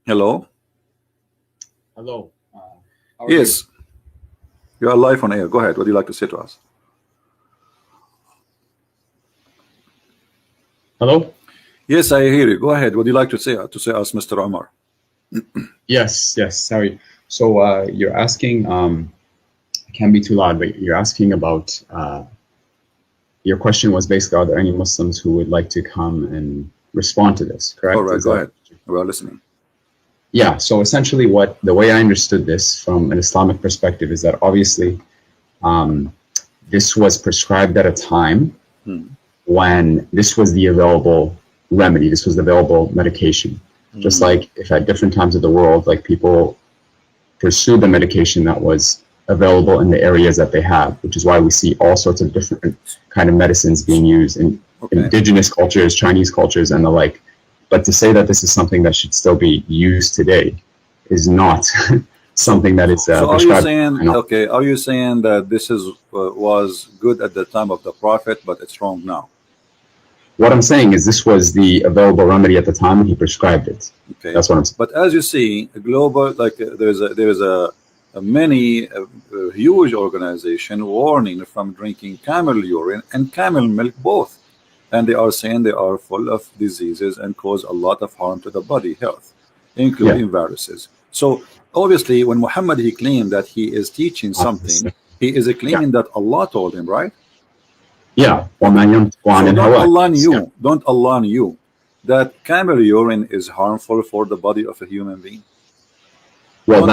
Hello? Hello. How are you? Yes, you are live on air. Go ahead. What do you like to say to us? Hello? Yes, I hear you. Go ahead. What do you like to say us, Mr. Omar? Yes, yes, sorry. So you're asking, it can't be too loud, but you're asking about, your question was basically, are there any Muslims who would like to come and respond to this, correct? All right, Is go that- ahead. We are listening. Yeah, so essentially the way I understood this from an Islamic perspective is that obviously this was prescribed at a time when this was the available remedy, this was the available medication. Just like if at different times of the world, like people pursue the medication that was available in the areas that they have, which is why we see all sorts of different kind of medicines being used in indigenous cultures, Chinese cultures, and the like. But to say that this is something that should still be used today is not something that is So are you prescribed. saying, okay, are you saying that this is was good at the time of the Prophet, but it's wrong now? What I'm saying is this was the available remedy at the time when he prescribed it. Okay. That's what I'm saying. But as you see, a global, like there's a many huge organization warning from drinking camel urine and camel milk both, and they are saying they are full of diseases and cause a lot of harm to the body health, including viruses. So obviously, when Muhammad he claimed that he is teaching something, he is claiming that Allah told him, right? Yeah. So don't Allah knew that camel urine is harmful for the body of a human being? Well,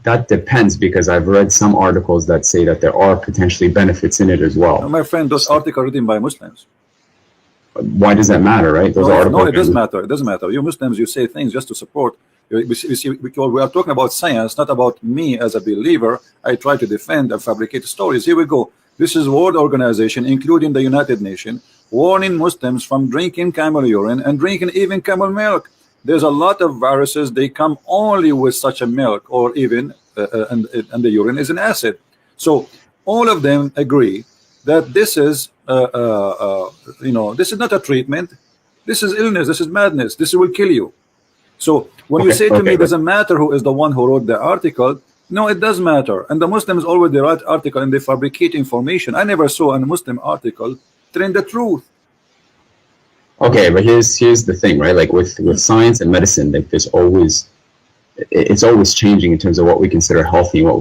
that depends, because I've read some articles that say that there are potentially benefits in it as well. My friend, those articles written by Muslims. Why does that matter, right? Those articles. No, it doesn't matter. It doesn't matter. You Muslims, you say things just to support. We are talking about science, not about me as a believer. I try to defend and fabricate stories. Here we go. This is World Organization, including the United Nations, warning Muslims from drinking camel urine and drinking even camel milk. There's a lot of viruses. They come only with such a milk, or even and the urine is an acid. So all of them agree that this is this is not a treatment. This is illness. This is madness. This will kill you. So when you say to me, doesn't matter who is the one who wrote the article, no, it does matter. And the Muslims always write article and they fabricate information. I never saw a Muslim article telling the truth. Okay, but here's the thing, right? Like with science and medicine, like it's always changing in terms of what we consider healthy and what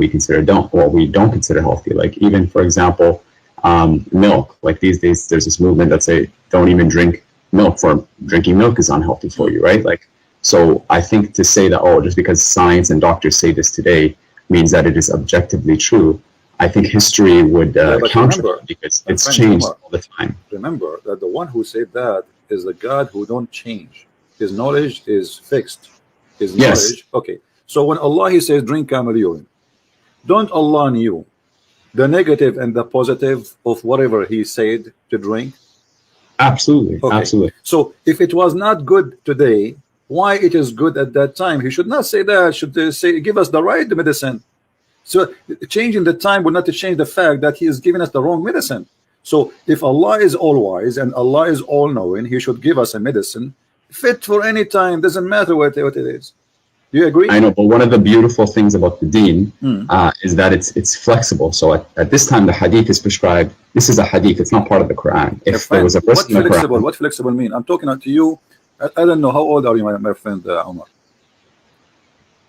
we don't consider healthy. Like even, for example, milk. Like these days, there's this movement that say don't even drink milk, for drinking milk is unhealthy for you, right? Like, so I think to say that, oh, just because science and doctors say this today means that it is objectively true, I think history would counter it, because it's changed all the time. Remember that the one who said that is the God who don't change. His knowledge is fixed. His knowledge. Okay. So when Allah he says drink camel urine, don't Allah knew the negative and the positive of whatever he said to drink? Absolutely. Okay. Absolutely. So if it was not good today, why it is good at that time? He should not say that. Should say give us the right medicine. So changing the time will not change the fact that he is giving us the wrong medicine. So if Allah is all wise and Allah is all knowing, he should give us a medicine fit for any time. Doesn't matter what it is. Do you agree? I know, but one of the beautiful things about the deen is that it's flexible. So at this time, the hadith is prescribed. This is a hadith. It's not part of the Quran. If there was a verse in the Quran, what flexible mean? I'm talking to you. I don't know. How old are you, my friend Omar?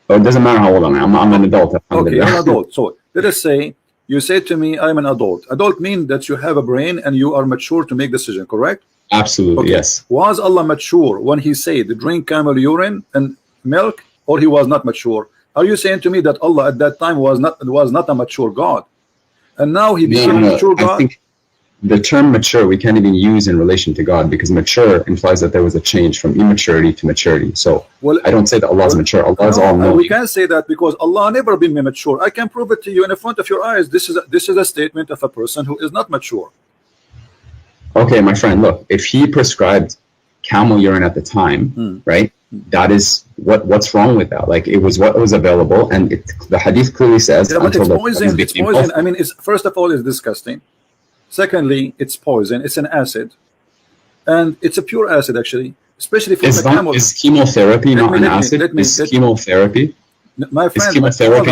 Oh, it doesn't matter how old I am. I'm an adult. Okay, you're an adult. So let us say you say to me, I'm an adult. Adult mean that you have a brain and you are mature to make decision, correct? Absolutely, okay. Yes. Was Allah mature when he said drink camel urine and milk, or he was not mature? Are you saying to me that Allah at that time was not a mature God, and now he became a mature God? I think the term mature we can't even use in relation to God, because mature implies that there was a change from immaturity to maturity. So I don't say that Allah is mature. Allah is all knowing. We can't say that because Allah never been mature. I can prove it to you in front of your eyes. This is a statement of a person who is not mature. Okay, my friend, look, if he prescribed camel urine at the time, right? That is what's wrong with that? Like, it was what was available, and the hadith clearly says. Yeah, but it's poison. It's poison. I mean, first of all, it's disgusting. Secondly, it's poison. It's an acid, and it's a pure acid actually. especially from Is, the camel. is chemotherapy not an acid? Is chemotherapy? My friend, chemotherapy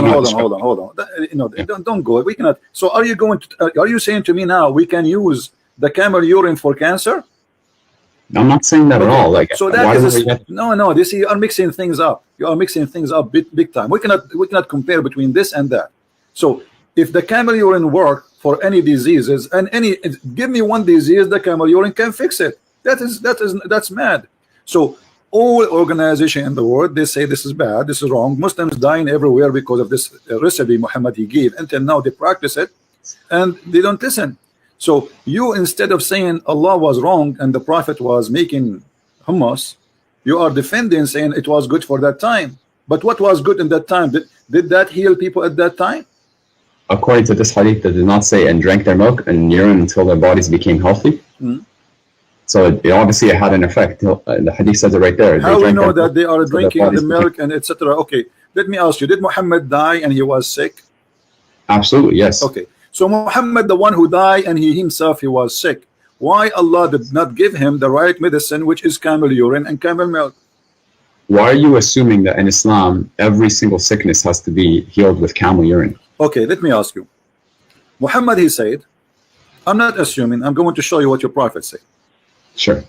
hold on. You know, Yeah. don't go. We cannot. So, are you going to? Are you saying to me now we can use the camel urine for cancer? I'm not saying that at all. Like, so why that do is we get? no. This you are mixing things up. You are mixing things up big time. We cannot compare between this and that. So, if the camel urine work for any diseases and give me one disease, the camel urine can fix it. That's mad. So all organization in the world, they say this is bad, this is wrong. Muslims dying everywhere because of this recipe Muhammad he gave. Until now they practice it and they don't listen. So you, instead of saying Allah was wrong and the Prophet was making hummus, you are defending, saying it was good for that time. But what was good in that time? Did that heal people at that time? According to this hadith, that did not say and drank their milk and urine until their bodies became healthy. So it obviously had an effect. The hadith says it right there. How we know that they are drinking the milk and etc.? Okay, let me ask you: did Muhammad die and he was sick? Absolutely, yes. Okay, so Muhammad, the one who died and he himself he was sick, why Allah did not give him the right medicine, which is camel urine and camel milk? Why are you assuming that in Islam every single sickness has to be healed with camel urine? Okay, let me ask you. Muhammad he said, I'm not assuming, I'm going to show you what your prophet said. Sure.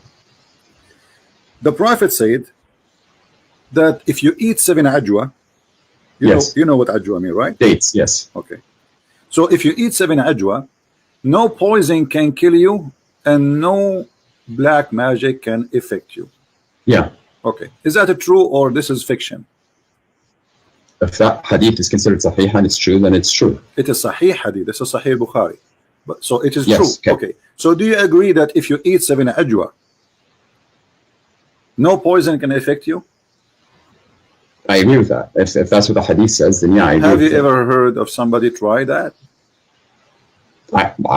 The Prophet said that if you eat 7 ajwa, you know what ajwa mean, right? Dates, yes. Okay. So if you eat 7 ajwa, no poison can kill you and no black magic can affect you. Yeah. Okay. Is that true or this is fiction? If that hadith is considered sahih and it's true, then it's true. It is sahih hadith. This is sahih Bukhari. But so it is Yes, true. Okay. So do you agree that if you eat 7 ajwa, no poison can affect you? I agree with that. If that's what the hadith says, then yeah, I agree. Have with you it. ever heard of somebody try that?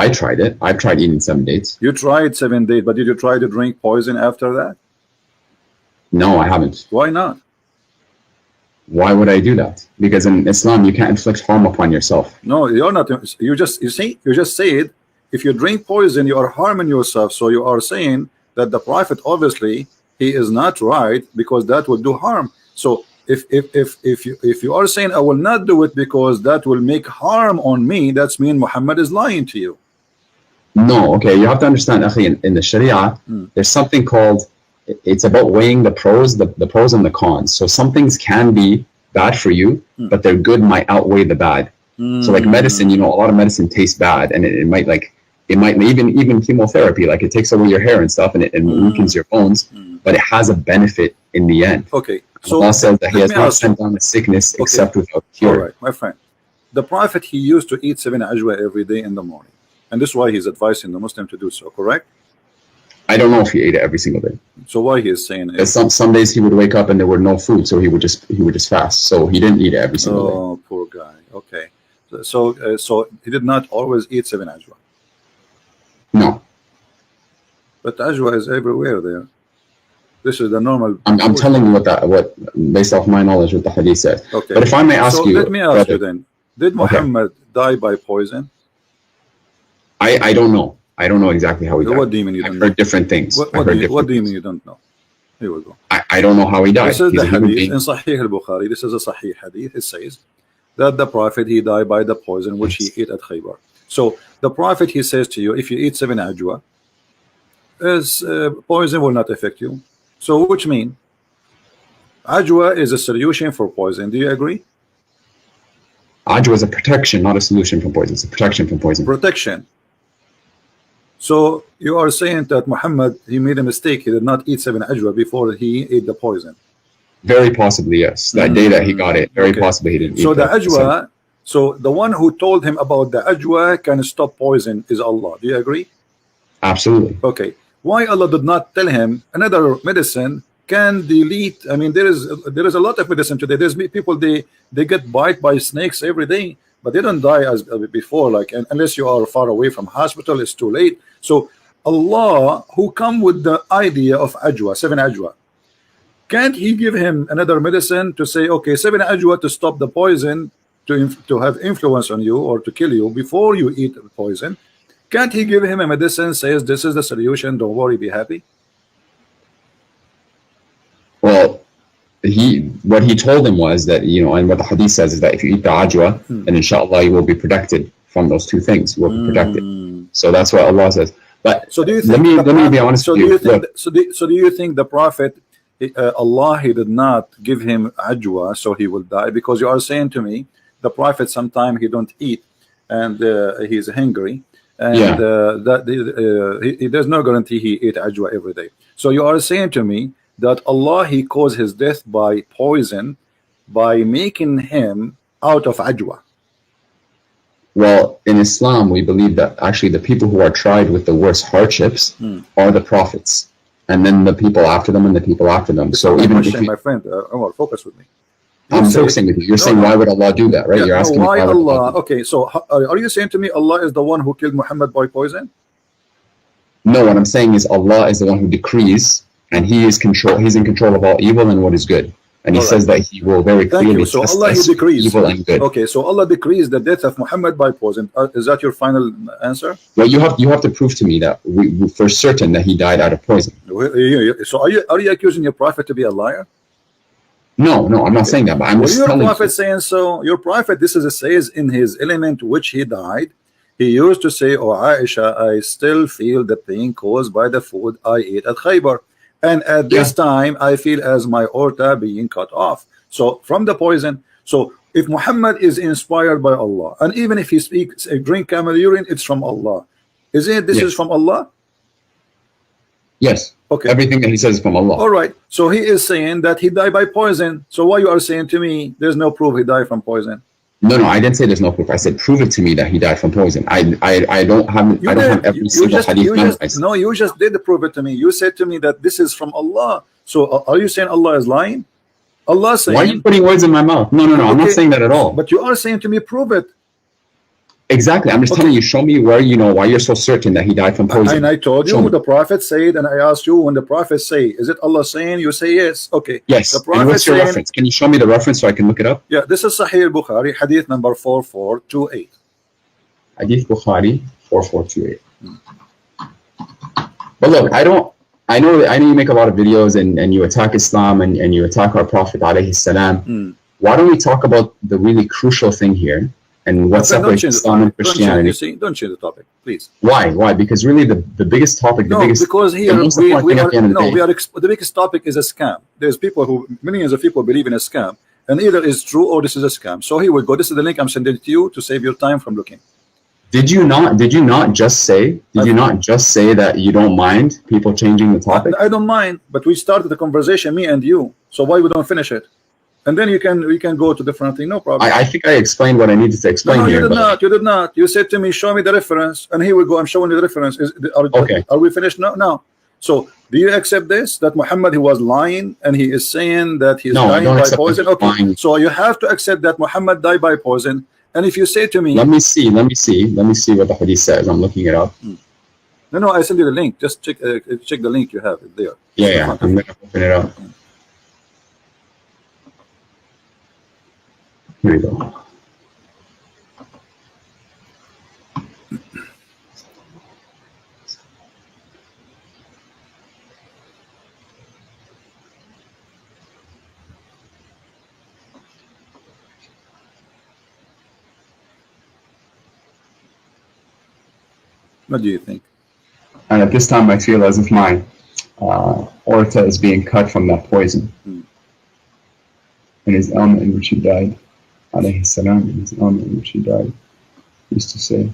I tried it. I've tried eating 7 dates. You tried 7 days, but did you try to drink poison after that? No, I haven't. Why not? Why would I do that? Because in Islam, you can't inflict harm upon yourself. No, you're not. You just said if you drink poison, you are harming yourself. So you are saying that the Prophet obviously he is not right because that will do harm. So if you are saying I will not do it because that will make harm on me, that's mean Muhammad is lying to you. No, okay. You have to understand, akhi, in the Sharia, there's something called, it's about weighing the pros, the pros and the cons. So some things can be bad for you, but their good might outweigh the bad. So like medicine, you know, a lot of medicine tastes bad, and it might even chemotherapy, like it takes away your hair and stuff, and it weakens your bones, but it has a benefit in the end. Okay. So Allah says that He has not sent down a sickness except without cure. All right, my friend. The Prophet he used to eat 7 ajwa every day in the morning, and this is why he's advising the Muslim to do so. Correct? I don't know if he ate it every single day. So why he is saying it? Some days he would wake up and there were no food, so he would just fast. So he didn't eat it every single day. Oh, poor guy. Okay. So he did not always eat 7 ajwa. No. But ajwa is everywhere there. This is the normal. I'm telling you what based off my knowledge what the hadith says. Okay. But if I may ask you, let me ask you then: did Muhammad die by poison? I don't know. I don't know exactly how he died. What do you mean you don't I've know? heard different things. What do you mean you don't know? Here we go. I don't know how he died. This is He's the a human hadith being. in Sahih al-Bukhari. This is a Sahih hadith. It says that the Prophet he died by the poison which he ate at Khaybar. So the Prophet he says to you, if you eat 7 ajwa, poison will not affect you. So which mean ajwa is a solution for poison. Do you agree? Ajwa is a protection, not a solution from poison. It's a protection from poison. Protection. So you are saying that Muhammad he made a mistake. He did not eat 7 ajwa before he ate the poison. Very possibly, yes. That day that he got it, very possibly he didn't eat So the that. ajwa, so the one who told him about the ajwa can stop poison is Allah. Do you agree? Absolutely. Okay. Why Allah did not tell him another medicine can delete? I mean, there is a lot of medicine today. There's people they get bite by snakes every day, but they don't die as before. Like unless you are far away from hospital, it's too late. So Allah, who come with the idea of ajwa, 7 ajwa, can't He give him another medicine to say, okay, 7 ajwa to stop the poison, to have influence on you or to kill you before you eat the poison? Can't He give him a medicine says this is the solution, don't worry, be happy? what he told him was that, you know, and what the hadith says is that if you eat the ajwa, then inshallah you will be protected from those two things. You will be protected. So that's what Allah says. But so do you think let me be honest with you. So do you think the Prophet, Allah, he did not give him ajwa so he will die? Because you are saying to me the Prophet sometime he don't eat and he's hungry, and there's no guarantee he ate ajwa every day. So you are saying to me that Allah, he caused his death by poison by making him out of ajwa. Well, in Islam, we believe that actually the people who are tried with the worst hardships are the prophets, and then the people after them, and the people after them. So even if my friend, Omar, focus with me. I'm focusing with you. You're saying why would Allah do that, right? You're asking why Allah. Okay, so are you saying to me Allah is the one who killed Muhammad by poison? No, what I'm saying is Allah is the one who decrees, and He is control. He's in control of all evil and what is good. And He says that He will very clearly so test Allah us decrees evil and good. Okay, so Allah decrees the death of Muhammad by poison. Is that your final answer? Well, you have to prove to me that we for certain that he died out of poison. So are you accusing your prophet to be a liar? No, I'm not saying that. But I'm just your telling prophet you. saying so. Your prophet, this is says in his element which he died. He used to say, "Oh Aisha, I still feel the pain caused by the food I ate at Khaybar. And at this time, I feel as my aorta being cut off." So from the poison. So if Muhammad is inspired by Allah, and even if he speaks, drink camel urine, it's from Allah. Is it? This is from Allah? Yes. Okay. Everything that he says is from Allah. All right. So he is saying that he died by poison. So why you are saying to me there's no proof he died from poison? No, I didn't say there's no proof. I said prove it to me that he died from poison. I don't have every single hadith memorized. No, you just did prove it to me. You said to me that this is from Allah. So are you saying Allah is lying? Allah saying. Why are you putting words in my mouth? No. I'm not saying that at all. But you are saying to me, prove it. Exactly. I'm just telling you, show me where you know why you're so certain that he died from poison. And I told you the Prophet said, and I asked you when the Prophet say, is it Allah saying? You say yes. Okay. Yes. The Prophet and what's your reference? Can you show me the reference so I can look it up? Yeah, this is Sahih Bukhari, hadith number 4428. Hadith Bukhari 4428. But look, I know you make a lot of videos and you attack Islam and you attack our Prophet alayhi salam. Why don't we talk about the really crucial thing here? And what separates Islam and Christianity? Don't change the topic, please. Why? Because really the biggest topic, because here the biggest topic is a scam. There's people who, millions of people believe in a scam, and either it's true or this is a scam. So here we go. This is the link I'm sending to you to save your time from looking. Did you not just say that you don't mind people changing the topic? I don't mind, but we started the conversation, me and you. So why we don't finish it? And then we can go to different thing, no problem. I think I explained what I needed to explain here. You did not. You said to me, show me the reference, and here we go. I'm showing you the reference. Are we finished now? No. So do you accept this? That Muhammad, he was lying, and he is saying that he's dying by poison? Okay. Lying. So you have to accept that Muhammad died by poison. And if you say to me, let me see what the hadith says. I'm looking it up. No, I send you the link. Just check the link you have it there. Yeah. I'm gonna open it up. Here we go. What do you think? And at this time, I feel as if my aorta is being cut from that poison. In his ailment in which he died, alayhi salam, in his ailment in which he died, used to say,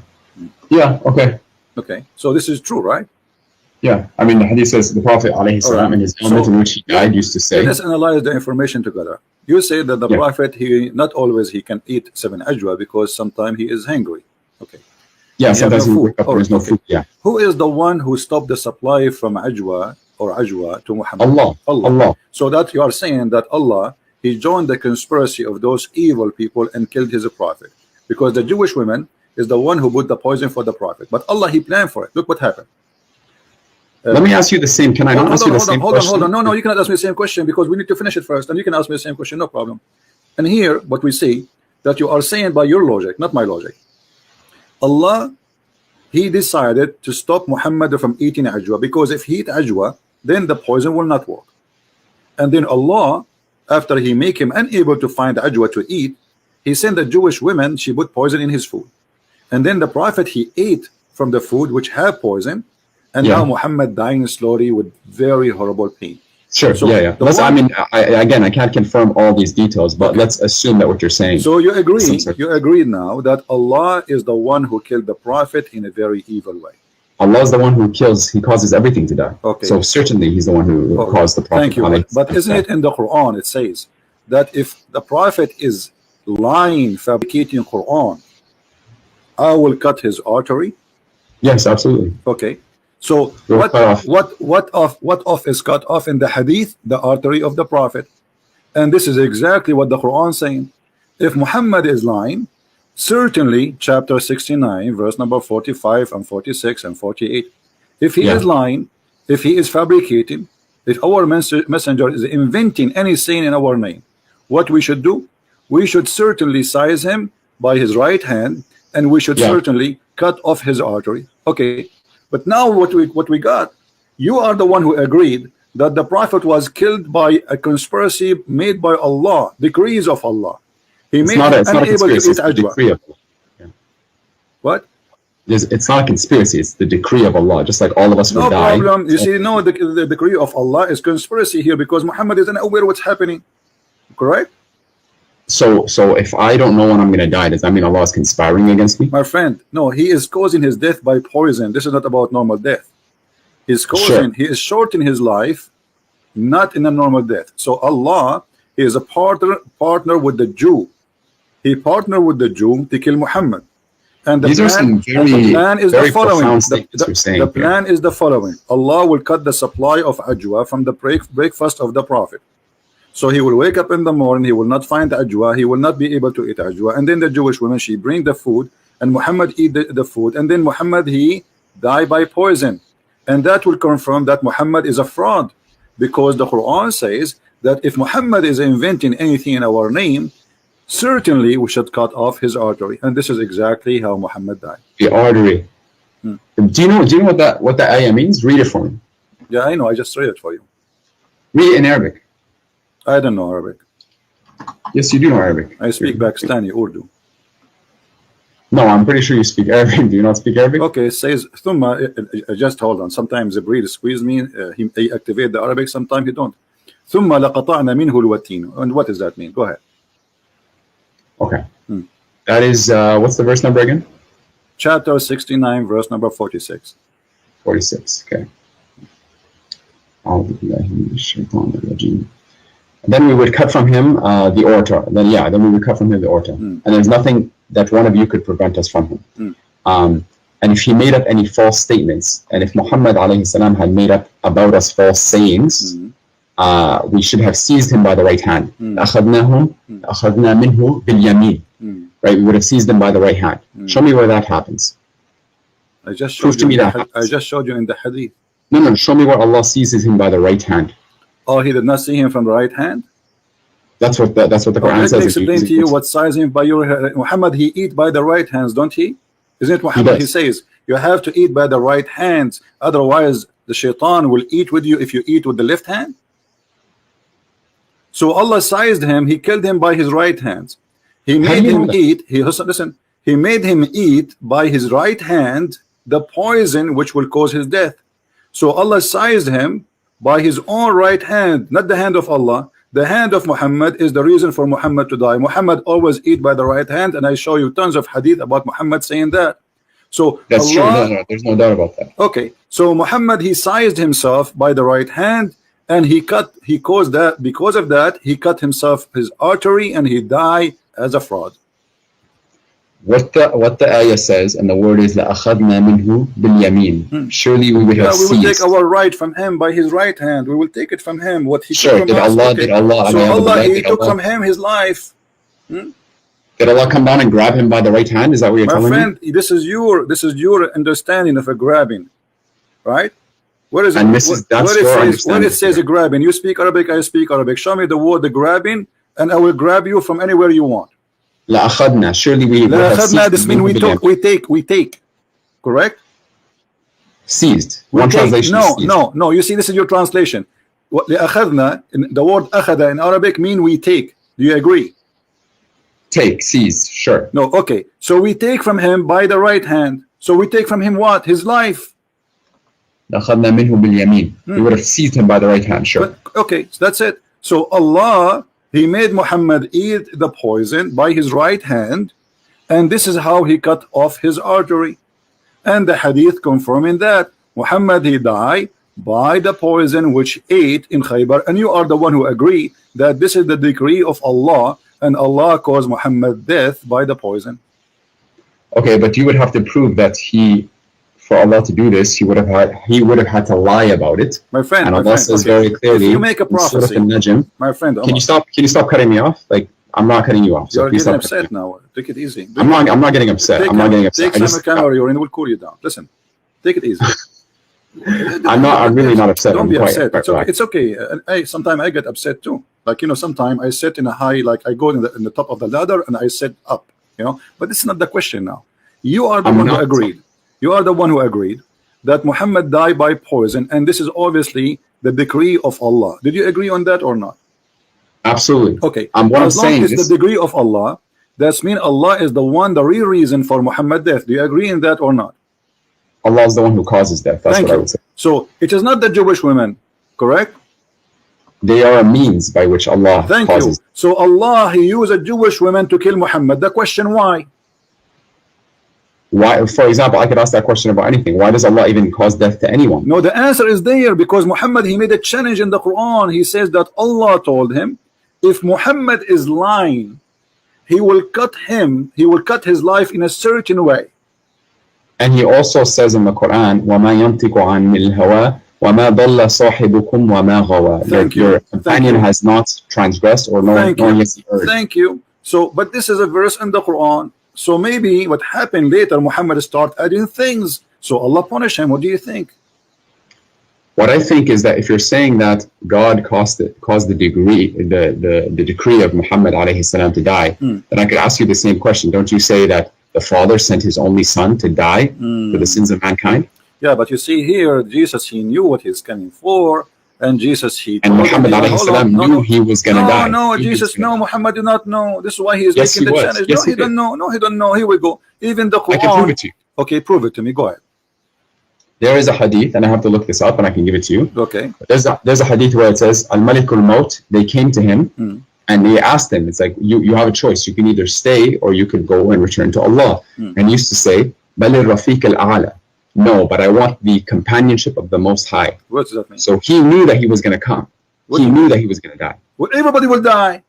yeah, okay. Okay, so this is true, right? Yeah, I mean, the hadith says the Prophet alayhi salam, in his ailment in which he died, used to say. Let's analyze the information together. You say that the Prophet, he not always he can eat 7 ajwa because sometimes he is hungry. Okay. Yeah, sometimes he wake up, there's no food. Yeah. Who is the one who stopped the supply from ajwa to Muhammad? Allah. So that you are saying that Allah, he joined the conspiracy of those evil people and killed his prophet, because the Jewish woman is the one who put the poison for the prophet, but Allah, he planned for it. Look what happened. Let me ask you the same. Can I not ask you the same question? Hold on. No, you cannot ask me the same question because we need to finish it first, and you can ask me the same question, no problem. And here, what we see, that you are saying by your logic, not my logic. Allah, he decided to stop Muhammad from eating ajwa, because if he eat ajwa, then the poison will not work. And then Allah after he make him unable to find ajwa to eat, he sent the Jewish women, she put poison in his food. And then the Prophet, he ate from the food which had poison, and Yeah. now Muhammad dying slowly with very horrible pain. Sure. So yeah. the Let's, I one- mean, again, I can't confirm all these details, but let's assume that what you're saying. So you agree, Some sort- you agree now that Allah is the one who killed the Prophet in a very evil way. Allah is the one who kills. He causes everything to die. Okay. So certainly He's the one who Okay. caused the Prophet. Thank you. But isn't it in the Quran, it says that if the Prophet is lying, fabricating Quran, I will cut his artery. Yes, absolutely. Okay. So You're what cut off. what off is cut off in the hadith? The artery of the Prophet. And this is exactly what the Quran is saying. If Muhammad is lying, certainly chapter 69 verse number 45 and 46 and 48, if he Yeah. is lying, if he is fabricating, if our messenger is inventing any saying in our name, what we should do, we should certainly seize him by his right hand, and we should Yeah. certainly cut off his artery. Okay, but now what we got, you are the one who agreed that the Prophet was killed by a conspiracy made by Allah, decrees of Allah. He It's made not him a unable to conspiracy. eat It's the ajwa. decree of Allah. What? It's not a conspiracy. It's the decree of Allah. Just like all of us No will die. problem. You see, no, the decree of Allah is conspiracy here because Muhammad isn't aware what's happening. Correct? So if I don't know when I'm going to die, does that mean Allah is conspiring against me? My friend, no, he is causing his death by poison. This is not about normal death. He's causing, he is shortening his life, not in a normal death. So Allah is a partner with the Jew. He partnered with the Jew to kill Muhammad. And the These are some the plan is the very following. profound The, statements you're saying the here. plan is the following. Allah will cut the supply of ajwa from the breakfast of the Prophet. So he will wake up in the morning, he will not find ajwa, he will not be able to eat ajwa, and then the Jewish women, she bring the food, and Muhammad eat the food, and then Muhammad, he die by poison. And that will confirm that Muhammad is a fraud, because the Quran says that if Muhammad is inventing anything in our name, certainly we should cut off his artery. And this is exactly how Muhammad died. The artery. Do you know what that ayah means? Read it for me. Yeah, I know, I just read it for you. Read it in Arabic. I don't know Arabic. Yes, you do know Arabic. I speak Pakistani Urdu. No, I'm pretty sure you speak Arabic. Do you not speak Arabic? Okay, it says thumma, just hold on. Sometimes the breed squeeze me, he activate the Arabic, sometimes he don't. ثم لقطعنا منه الوتين. And what does that mean? Go ahead. Okay. That is, what's the verse number again? Chapter 69, verse number 46. 46. Okay. Then we would cut from him the aorta. Then we would cut from him the aorta. And there's nothing that one of you could prevent us from him. And if he made up any false statements, and if Muhammad alayhi salam had made up about us false sayings, we should have seized him by the right hand. أخذنا منه باليمين. Right, we would have seized him by the right hand. Show me where that happens. I just Prove showed to you. me In that the, I happens. just showed you in the hadith. No, show me where Allah seizes him by the right hand. Oh, he did not see him from the right hand. That's what the Quran Let says. me explain to you what sizing by your Muhammad. He eat by the right hands, don't he? Isn't it Muhammad? He does. says you have to eat by the right hands, otherwise the shaitan will eat with you if you eat with the left hand. So Allah sized him. He killed him by his right hands. He made him eat. Listen. He made him eat by his right hand the poison which will cause his death. So Allah sized him by his own right hand, not the hand of Allah. The hand of Muhammad is the reason for Muhammad to die. Muhammad always eat by the right hand, and I show you tons of hadith about Muhammad saying that. So That's Allah, true. No, there's no doubt about that. okay, so Muhammad, he sized himself by the right hand, and he caused that, because of that, he cut himself his artery, and he died as a fraud. What the ayah says, and the word is لَأَخَذْنَا مِنْهُ بِالْيَمِينَ. Surely we would Yeah, have we will take seized. our right from him by his right hand. We will take it from him. What he took Sure, from did us. Allah, Okay. did Allah, So Allah, he did took Allah, from him his life. did Allah come down and grab him by the right hand? Is that what you're My telling friend, this is your understanding of a grabbing, right? Where is it? And this is- that's where your where it understanding. says a grabbing. You speak Arabic, I speak Arabic. Show me the word the grabbing, and I will grab you from anywhere you want. me? لَأَخَذْنَا. Surely we would have seized. This means we take. Correct? Seized. We One take. translation is seized. No. You see, this is your translation. لأخذنا, the word أخذ in Arabic mean we take. Do you agree? Take, seize, sure. No, okay. So we take from him by the right hand. So we take from him what? His life. لأخذنا منه باليمين. We would have seized him by the right hand, sure. But, okay, so that's it. So Allah, he made Muhammad eat the poison by his right hand, and this is how he cut off his artery. And the hadith confirming that Muhammad, he died by the poison which ate in Khaybar, and you are the one who agree that this is the decree of Allah, and Allah caused Muhammad death by the poison. Okay, but you would have to prove that for Allah to do this, he would have had to lie about it. My friend, and Allah says very clearly, if you make a prophecy, my friend, can you stop cutting me off? Like, I'm not cutting you off. So you're getting upset now. Take it easy. I'm not getting upset. I'm not getting upset. Take some camera urine, we'll cool you down. Listen, take it easy. I'm really not upset. Don't be upset. It's okay. Sometimes I get upset too. Like, sometimes I sit in a high, like I go in the top of the ladder and I sit up, but it's not the question now. You are the one who agreed. You are the one who agreed that Muhammad died by poison, and this is obviously the decree of Allah. Did you agree on that or not? Absolutely. Okay. What I'm saying is the decree of Allah, that's mean Allah is the real reason for Muhammad's death. Do you agree in that or not? Allah is the one who causes death. That's what I would say. So it is not the Jewish women, correct? They are a means by which Allah causes. So Allah, he used a Jewish woman to kill Muhammad. The question, why? Why? For example, I could ask that question about anything. Why does Allah even cause death to anyone? No, the answer is there, because Muhammad, he made a challenge in the Quran. He says that Allah told him, if Muhammad is lying, he will cut his life in a certain way. And he also says in the Quran, وَمَا يَنْطِقُ عَنِ الْهَوَىٰ وَمَا ضَلَّ صَاحِبُكُمْ وَمَا غَوَىٰ. That your companion has not transgressed or nor has he erred. Thank you. So, but this is a verse in the Quran. So maybe what happened later, Muhammad started adding things. So Allah punished him. What do you think? What I think is that if you're saying that God caused the decree of Muhammad alayhi salam to die, then I could ask you the same question. Don't you say that the Father sent his only Son to die for the sins of mankind? Yeah, but you see here, Jesus, he knew what he's coming for, and Jesus, and Muhammad alayhi salam knew he was going to die. No, Jesus, no, Muhammad did not know. This is why he is making the challenge. Yes, no, he don't know. No, he don't know. Here we go. Even the Quran. I can prove it to you. Okay, prove it to me. Go ahead. There is a hadith, and I have to look this up, and I can give it to you. Okay. There's a hadith where it says, Al-Malikul Maut, they came to him, and they asked him, it's like, you have a choice. You can either stay, or you could go and return to Allah. And he used to say, Balir Rafiq al-A'la. No, but I want the companionship of the Most High. What does that mean? So he knew that he was going to come. He knew that he was going to die. Well, everybody will die.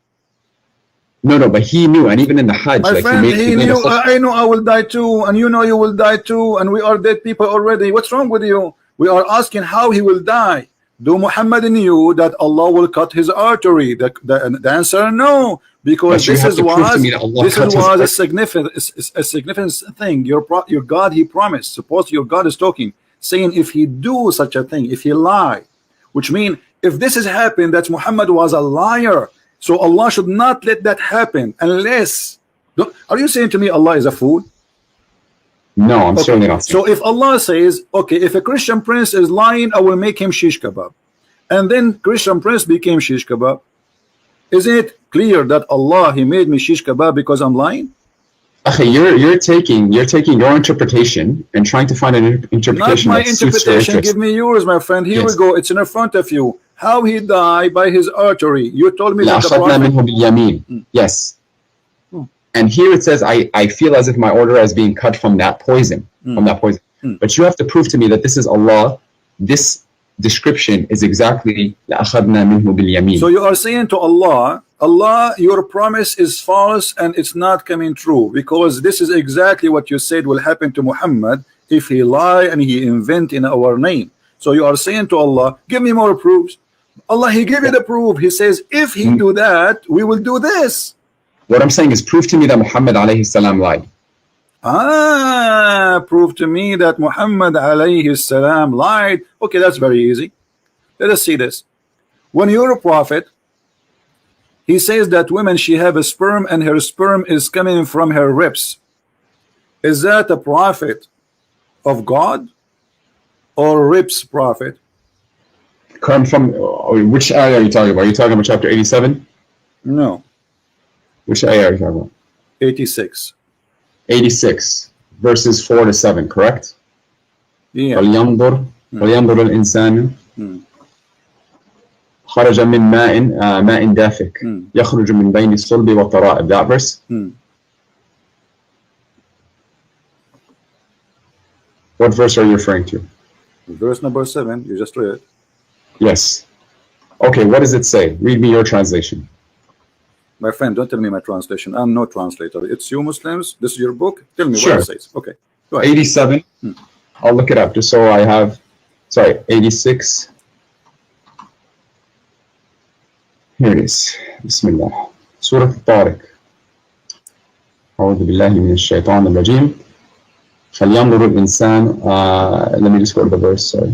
No, but he knew, and even in the Hajj, my friend, he knew. I know I will die too, and you know you will die too, and we are dead people already. What's wrong with you? We are asking how he will die. Do Muhammad knew that Allah will cut his artery? The answer, no, because this was a significant thing. Your God, he promised. Suppose your God is talking, saying if he do such a thing, if he lie, which means if this has happened, that Muhammad was a liar. So Allah should not let that happen unless. Are you saying to me Allah is a fool? No, I'm certainly not saying. So if Allah says, okay, if a Christian prince is lying, I will make him shish kebab, and then Christian prince became shish kebab, isn't it clear that Allah, he made me shish kebab because I'm lying? Okay, you're taking your interpretation and trying to find an interpretation. Not my interpretation. Give me yours, my friend. Here we go. It's in front of you. How he died by his artery. You told me that the Prophet. Yes. And here it says, I feel as if my order is being cut from that poison. But you have to prove to me that this is Allah. This description is exactly So you are saying to Allah, Allah, your promise is false and it's not coming true, because this is exactly what you said will happen to Muhammad if he lie and he invent in our name. So you are saying to Allah, give me more proofs. Allah, he gave you the proof. He says, if he do that, we will do this. What I'm saying is, prove to me that Muhammad alayhi salam lied. Prove to me that Muhammad alayhi salam lied. Okay, that's very easy. Let us see this. When you're a prophet, he says that women, she have a sperm and her sperm is coming from her ribs. Is that a prophet of God or ribs prophet? Come from which ayah are you talking about? Are you talking about chapter 87? No, Which ayah are you talking about? 86. 86, verses 4 to 7, correct? Yeah. فلينظر الإنسان خرج من ماء دافق يخرج من بين الصلب والترائب. That verse? What verse are you referring to? Verse number 7, you just read. Yes. Okay, what does it say? Read me your translation. My friend, don't tell me my translation. I'm no translator. It's you Muslims. This is your book. Tell me Sure. what it says. Okay. Go ahead. 87. I'll look it up just so I have. Sorry, 86. Here it is. Bismillah. Surah Al-Tariq. أعوذ بالله من الشيطان الرجيم. فلينظر الإنسان. Let me just go to the verse. Sorry.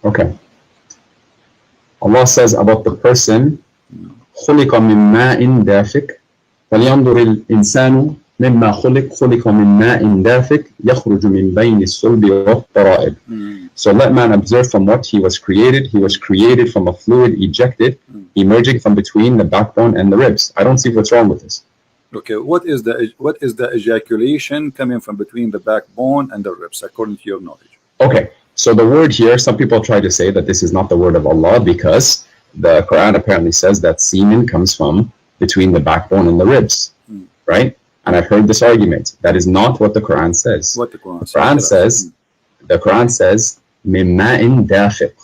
Okay. Allah says about the person خلق من ماء دافق فلينظر الإنسان مما خلق من ماء دافق يخرج من بين الصلب والترائب. So let man observe from what he was created. He was created from a fluid ejected, emerging from between the backbone and the ribs. I don't see what's wrong with this. Okay, what is the ejaculation coming from between the backbone and the ribs, according to your knowledge? Okay, so the word here, some people try to say that this is not the word of Allah because the Quran apparently says that semen comes from between the backbone and the ribs, right? And I've heard this argument. That is not what the Quran says. What the Quran says? The Quran says min ma'in dafiq,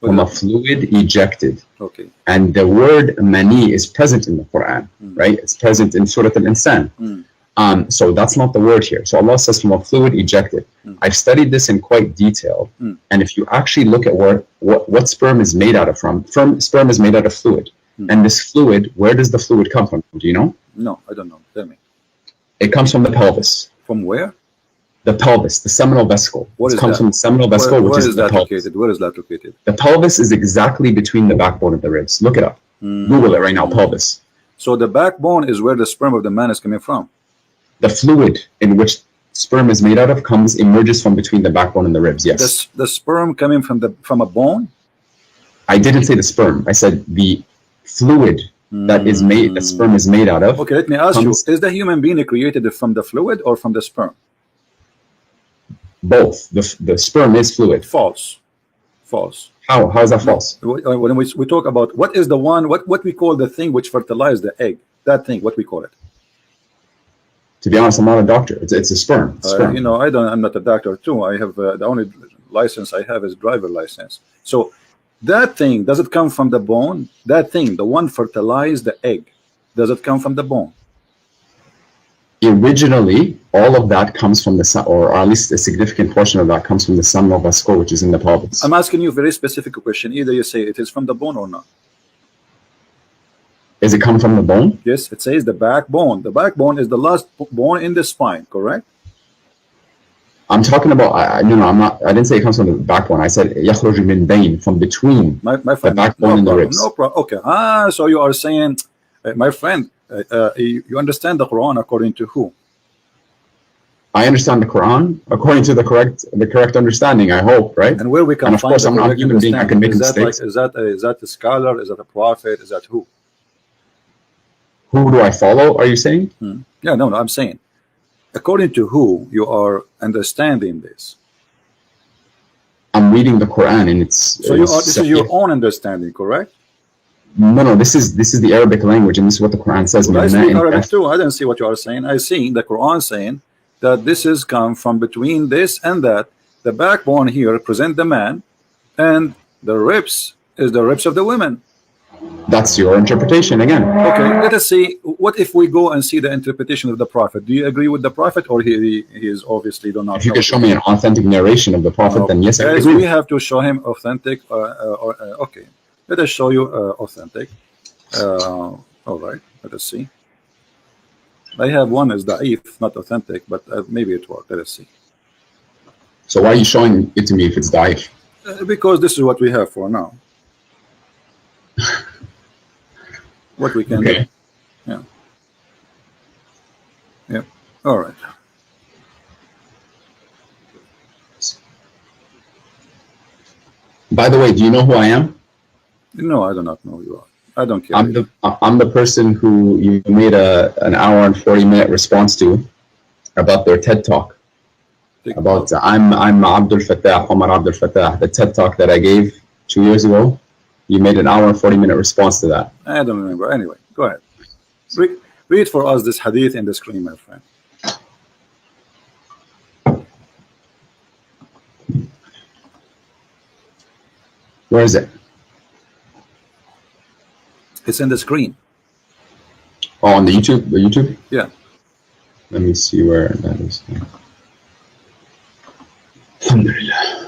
from a fluid ejected. Okay. And the word mani is present in the Quran, right? It's present in Surah Al-Insan. So that's not the word here. So Allah says from a fluid ejected. I've studied this in quite detail. And if you actually look at what sperm is made out of sperm is made out of fluid. And this fluid, where does the fluid come from? Do you know? No, I don't know. Tell me. It comes from the pelvis. From where? The pelvis, the seminal vesicle. What it comes from the seminal vesicle, which is the pelvis. Located? Where is that located? The pelvis is exactly between the backbone and the ribs. Look it up. Google it right now, pelvis. So the backbone is where the sperm of the man is coming from. The fluid in which sperm is made out of emerges from between the backbone and the ribs. Yes. The sperm coming from a bone? I didn't say the sperm. I said the fluid that sperm is made out of. Okay, let me ask you: is the human being created from the fluid or from the sperm? Both. The sperm is fluid. False. How is that false? When we talk about what is the one, what we call the thing which fertilizes the egg, that thing, what we call it? To be honest, I'm not a doctor. It's a sperm. You know, I'm not a doctor too. I have the only license I have is driver license. So that thing, does it come from the bone? That thing, the one fertilized the egg, does it come from the bone? Originally, all of that comes from or at least a significant portion of that comes from the seminal vesicle, which is in the pelvis. I'm asking you a very specific question. Either you say it is from the bone or not. Is it come from the bone? Yes, it says the backbone. The backbone is the last bone in the spine, correct? I'm talking about. I didn't say it comes from the backbone. I said yakhruj min bayn, from between my friend, the backbone and the ribs. No problem. Okay. So you are saying, my friend, you understand the Quran according to who? I understand the Quran according to the correct understanding. I hope, right? And where we can and of find course, I'm not a human being. I can make mistakes. Is that a scholar? Is that a prophet? Is that who? Who do I follow? Are you saying? Yeah, no. I'm saying, according to who you are understanding this. I'm reading the Quran, and this is your own understanding, correct? No. This is the Arabic language, and this is what the Quran says. Well, I speak Arabic too. I didn't see what you are saying. I see the Quran saying that this is come from between this and that. The backbone here represent the man, and the ribs is the ribs of the women. That's your interpretation again. Okay, let us see. What if we go and see the interpretation of the Prophet? Do you agree with the Prophet, or he is obviously do not? If you can show me an authentic narration of the Prophet, then yes, I agree. We have to show him authentic. Okay, let us show you authentic. All right, let us see. I have one is da'if, not authentic, but maybe it worked. Let us see. So why are you showing it to me if it's da'if? Because this is what we have for now. What we can do. Yeah. All right. By the way, do you know who I am? No, I do not know who you are. I don't care. I'm the person who you made an hour and 40-minute response to about their TED Talk. About I'm Abdul Fattah, Omar Abdul Fattah, the TED Talk that I gave 2 years ago. You made an hour and 40-minute response to that. I don't remember. Anyway, go ahead. Read for us this hadith in the screen, my friend. Where is it? It's in the screen. Oh, on the YouTube? The YouTube? Yeah. Let me see where that is. Alhamdulillah.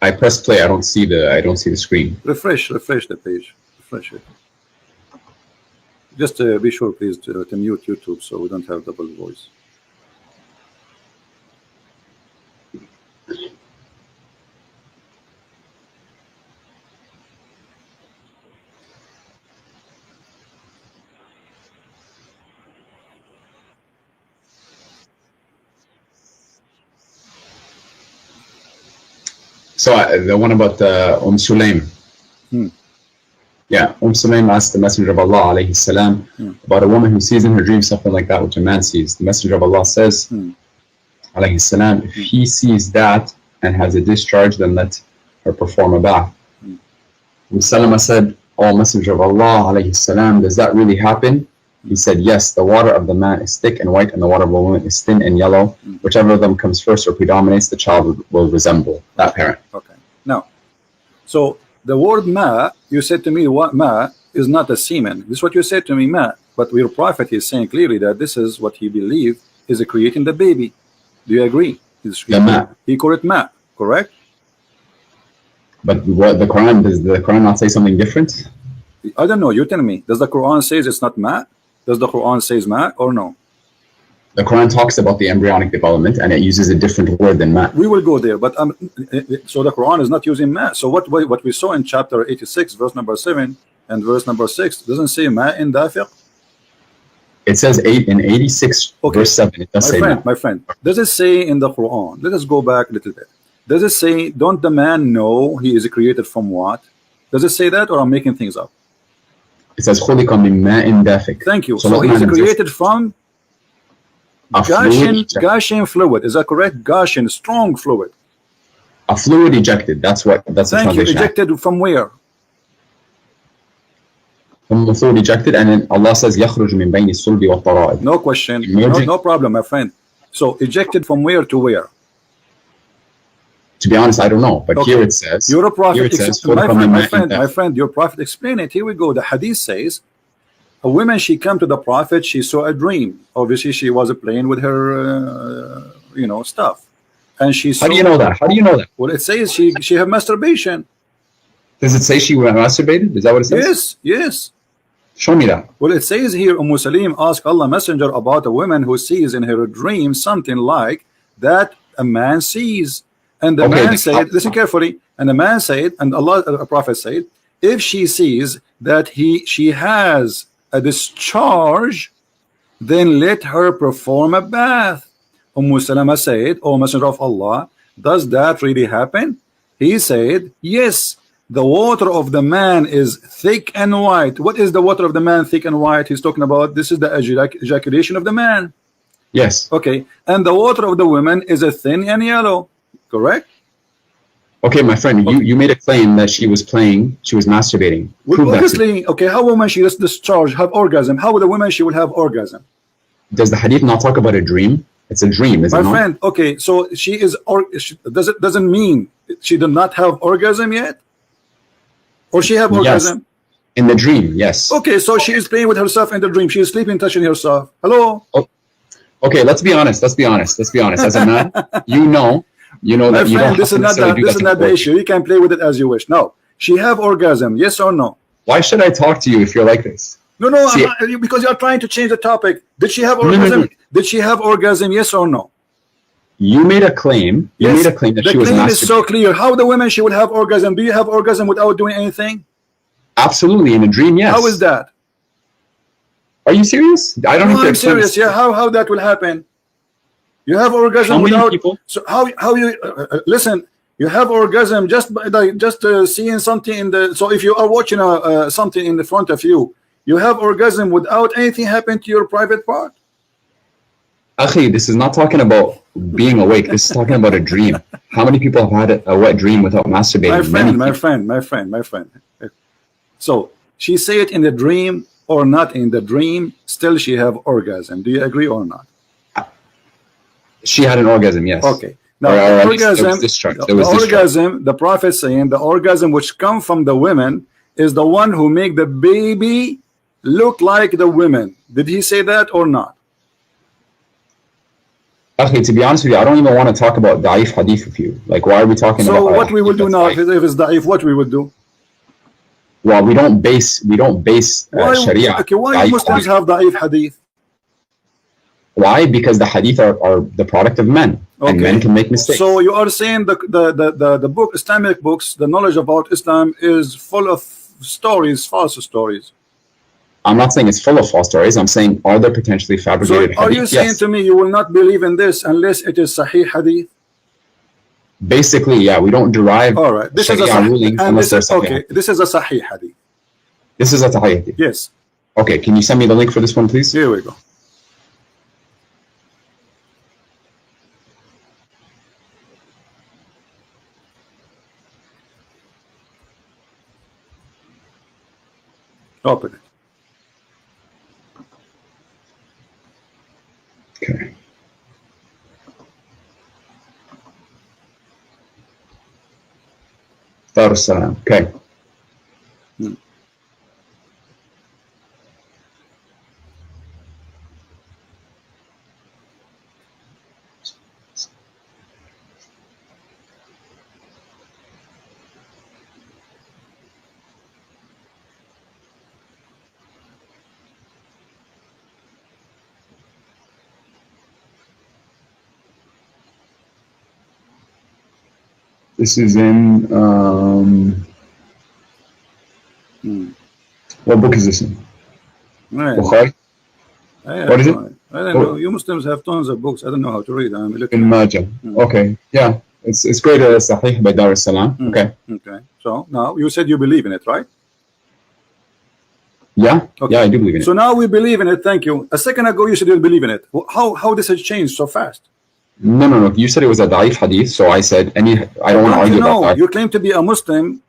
I press play. I don't see the screen. Refresh the page. Refresh it. Just be sure, please, to mute YouTube so we don't have double voice. So the one about Sulaim. Yeah, Sulaim asked the Messenger of Allah alayhi salam about a woman who sees in her dream something like that which a man sees. The Messenger of Allah says alayhi salam, if he sees that and has a discharge, then let her perform a bath. Salama said, "Oh Messenger of Allah alayhi salam, does that really happen?" He said, "Yes, the water of the man is thick and white, and the water of the woman is thin and yellow. Whichever of them comes first or predominates, the child will resemble that parent." Okay. Now, so the word ma, you said to me, what ma is not a semen. This is what you said to me, ma. But your prophet is saying clearly that this is what he believed is creating the baby. Do you agree? He called it ma, correct? But what the Quran, does the Quran not say something different? I don't know. You tell me. Does the Quran says it's not ma? Does the Quran says ma or no? The Quran talks about the embryonic development and it uses a different word than ma. We will go there, but so the Quran is not using ma. So what we saw in chapter 86, verse number 7 and verse number 6 doesn't say ma in dafiq. It says 8 in 86 verse 7. It does say ma. My friend, does it say in the Quran? Let us go back a little bit. Does it say, don't the man know he is created from what? Does it say that, or I'm making things up? It says خُلِقَ مِن مَاءٍ دَافِقٍ. Thank you. So he's created from gushing fluid. Is that correct? Gushing, strong fluid. A fluid ejected. That's the Thank you. Ejected from where? From the fluid ejected, and then Allah says يَخْرُجُ مِن بَيْنِ الصُّلْبِ وَالتَّرَائِبِ. No question. No problem, my friend. So ejected from where to where? To be honest, I don't know. But here it says, you're a prophet. My friend, your prophet explained it. Here we go. The hadith says, a woman, she came to the prophet, she saw a dream. Obviously, she was playing with her, stuff. And she saw, how do you know that? How do you know that? Well, it says she had masturbation. Does it say she masturbated? Is that what it says? Yes. Show me that. Well, it says here, Salim asked Allah Messenger about a woman who sees in her dream something like that a man sees. And the man said, listen carefully, and the man said, and Allah, the Prophet said, if she sees that she has a discharge, then let her perform a bath. Salama said, "O Messenger of Allah, does that really happen?" He said, yes, the water of the man is thick and white. What is the water of the man thick and white? He's talking about, this is the ejaculation of the man. Yes. Okay, and the water of the woman is a thin and yellow. Correct? Okay, my friend, you made a claim that she was masturbating. Well, obviously, okay, how woman she just discharge, have orgasm? How would a woman she will have orgasm? Does the hadith not talk about a dream? It's a dream, isn't it? My friend, okay, so she is, doesn't mean she did not have orgasm yet? Or she have orgasm? Yes. In the dream, yes. Okay, so she is playing with herself in the dream. She is sleeping, touching herself. Hello? Oh, okay, let's be honest. As a man, you know that you don't. This is not the issue. You can play with it as you wish. No, she have orgasm. Yes or no? Why should I talk to you if you're like this? No, no, See, because you are trying to change the topic. Did she have no, orgasm? no. Did she have orgasm? Yes or no? You made a claim. You Yes. made a claim that The she was claim is so masturbating. clear. How the women she would have orgasm? Do you have orgasm without doing anything? Absolutely, in a dream, yes. How is that? Are you serious? I don't No, have to I'm explain serious. this. Yeah, how that will happen? You have How orgasm many without. people? So how you listen? You have orgasm just by seeing something in the. So if you are watching something in the front of you, you have orgasm without anything happen to your private part. Akhi, this is not talking about being awake. This is talking about a dream. How many people have had a wet dream without masturbating? My friend. So she say it in the dream or not in the dream, still she have orgasm. Do you agree or not? She had an orgasm, yes. Okay. Now Or the at least there was orgasm, discharge. the There was discharge. orgasm, the prophet saying the orgasm which come from the women is the one who make the baby look like the women. Did he say that or not? Okay, to be honest with you, I don't even want to talk about da'if hadith with you. Like, why are we talking about? So what we will do now, if da'if? it's da'if, what we will do? Well, we don't base Why, Sharia. okay, why da'if Muslims hadith. have da'if hadith? Why? Because the hadith are the product of men, and men can make mistakes. So you are saying the book, Islamic books, the knowledge about Islam is full of stories, false stories. I'm not saying it's full of false stories. I'm saying, are there potentially So fabricated are hadith? you saying Yes. to me you will not believe in this unless it is Sahih hadith? Basically, yeah, we don't derive All right, this is a Sharia Sahih, rulings and unless this they're is, sahih. okay. This is a Sahih hadith. This is a Sahih hadith. Yes, Okay, can you send me the link for this one, please? here we go. Open it. Okay. Darussalam. Okay. This is in what book is this in? Right. Bukhari? What is it? I don't know. You Muslims have tons of books. I don't know how to read. I'm looking. In Majah. Okay. Yeah. It's great. Sahih by Darussalam. Okay. Okay. So now you said you believe in it, right? Yeah. Okay. Yeah, I do believe in it. So now we believe in it. Thank you. A second ago you said you believe in it. How this has changed so fast? No. You said it was a da'if hadith, so I said I don't want to argue about that. You claim to be a Muslim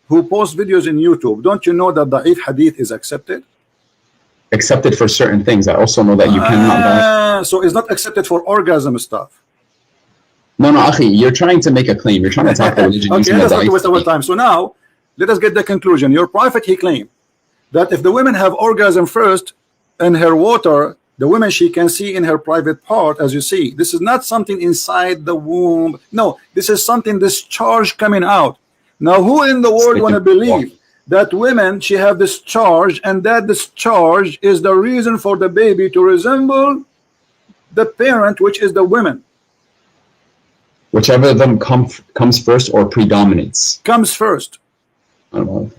who posts videos in YouTube. Don't you know that da'if hadith is accepted? Accepted for certain things. I also know that you cannot. So it's not accepted for orgasm stuff. No, Akhi, you're trying to make a claim. You're trying to attack the religion Okay, using the let's not da'if waste our hadith. time. So now let us get the conclusion. Your prophet, he claimed that if the women have orgasm first in her water, the woman she can see in her private part, as you see. This is not something inside the womb. No, this is something discharge coming out. Now, who in the world want to believe that women she have discharge, and that discharge is the reason for the baby to resemble the parent, which is the women? Whichever of them comes first or predominates. Comes first. I don't know.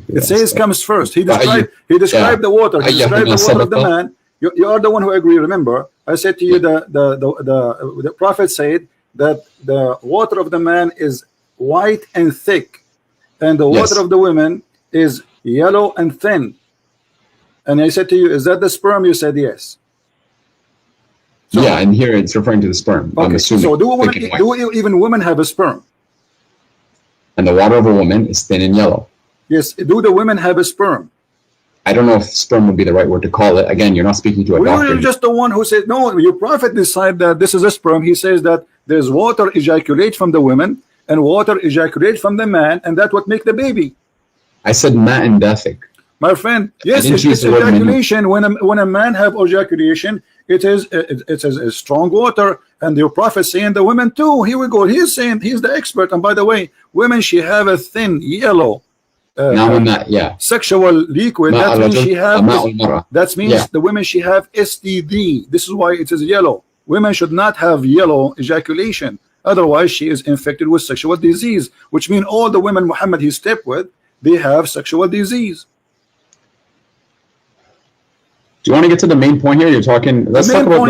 It says comes first. He described the water. He described the water of the man. You are the one who agree. Remember, I said to you the prophet said that the water of the man is white and thick, and the water of the women is yellow and thin. And I said to you, is that the sperm? You said yes. So, yeah, and here it's referring to the sperm. Okay. I'm assuming. So do even women have a sperm? And the water of a woman is thin and yellow. Yes. Do the women have a sperm? I don't know if sperm would be the right word to call it. Again, you're not speaking to a doctor. You're just the one who said, no, your prophet decided that this is a sperm. He says that there's water ejaculate from the women and water ejaculate from the man, and that what make the baby. I said ma and dafiq. My friend, yes, it's ejaculation. When a man have ejaculation, it is a strong water, and your prophet saying the women too. Here we go. He's saying he's the expert. And by the way, women she have a thin yellow sexual liquid, that means she have that means the women she have STD. This is why it is yellow. Women should not have yellow ejaculation, otherwise she is infected with sexual disease, which means all the women Muhammad he stepped with, they have sexual disease. Do you want to get to the main point here? You're talking. Let's talk about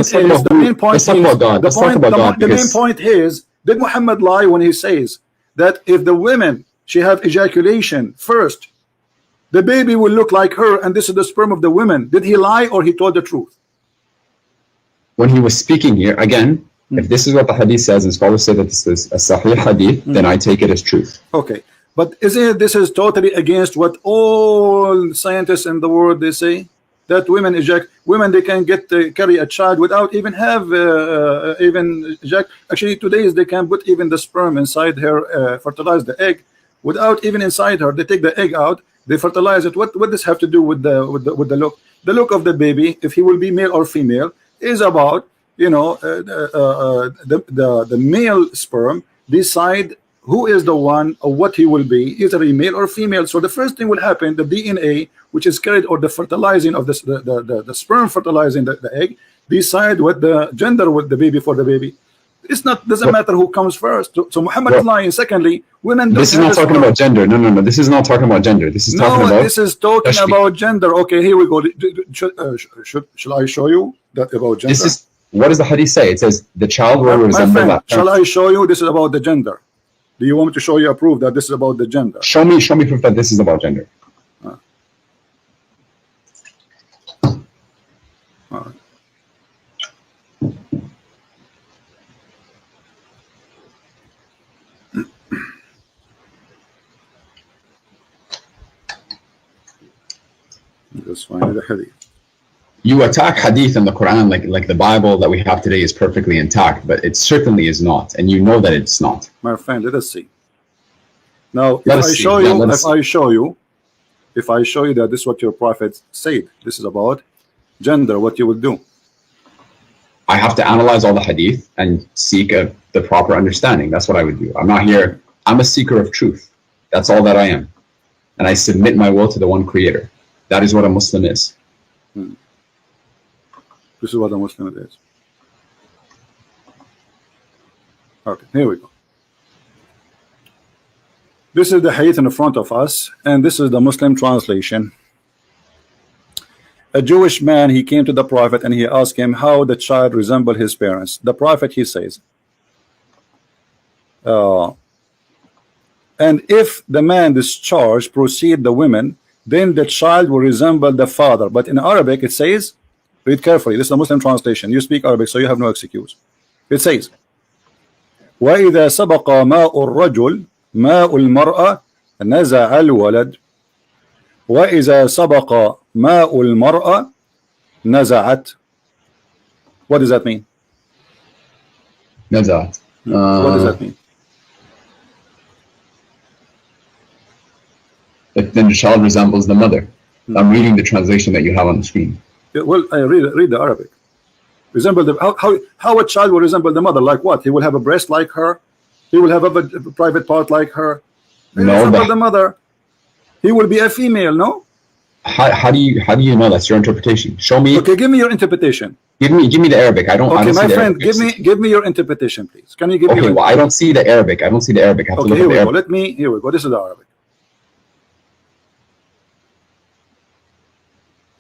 God. The main point is, did Muhammad lie when he says that if the women she have ejaculation first, the baby will look like her, and this is the sperm of the women? Did he lie or he told the truth? When he was speaking here, again, if this is what the hadith says, and scholars say that this is a sahih hadith, then I take it as truth. Okay, but isn't this is totally against what all scientists in the world they say? That women they can carry a child without even have actually today's they can put even the sperm inside her, fertilize the egg without even inside her. They take the egg out, they fertilize it. What does have to do with the look? The look of the baby, if he will be male or female, is about, you know, the male sperm decide who is the one or what he will be, either a male or female. So the first thing will happen, the DNA which is carried, or the fertilizing of the sperm fertilizing the egg, decide what the gender with the baby for the baby. It's not doesn't matter who comes first. So Muhammad is lying. Secondly, women. This is not talking about gender. No. This is not talking about gender. This is talking about. This is talking about gender. Okay, here we go. Shall I show you that about gender? This is what does the hadith say? It says the child will resemble that. Shall I show you? This is about the gender. Do you want me to show you a proof that this is about the gender? Show me proof that this is about gender. All right. Let's find the hadith. You attack hadith in the Quran like the Bible that we have today is perfectly intact, but it certainly is not, and you know that it's not. My friend, let us see. Now, if I show you that this is what your prophet said, this is about gender, what you will do? I have to analyze all the hadith and seek the proper understanding. That's what I would do. I'm not here. I'm a seeker of truth. That's all that I am, and I submit my will to the one Creator. That is what a Muslim is. This is what a Muslim is. Okay, here we go. This is the hadith in front of us, and this is the Muslim translation. A Jewish man, he came to the Prophet and he asked him how the child resembled his parents. The Prophet, he says, and if the man discharged proceed the women, then the child will resemble the father. But in Arabic it says, read carefully, this is the Muslim translation. You speak Arabic, so you have no excuse. It says, وَإِذَا سَبَقَ مَاءُ الرَّجُلِ مَاءُ الْمَرْأَةِ نَزَعَ الْوَلَدِ وَإِذَا سَبَقَ مَاءُ الْمَرْأَةِ نَزَعَتْ. What does that mean? Nazat. What does that mean? Then the child resembles the mother. I'm reading the translation that you have on the screen. Yeah, well, I read the Arabic. Resemble the how a child will resemble the mother? Like what? He will have a breast like her. He will have a private part like her. He will resemble the mother. He will be a female. No. How do you know that's your interpretation? Show me. Okay, give me your interpretation. Give me the Arabic. I don't. Okay, I don't my see friend, the Arabic. give me your interpretation, please. Can you give me? Okay, well, I don't see the Arabic. I don't see the Arabic. I have to look here at we the go. Arabic. Here we go. This is the Arabic.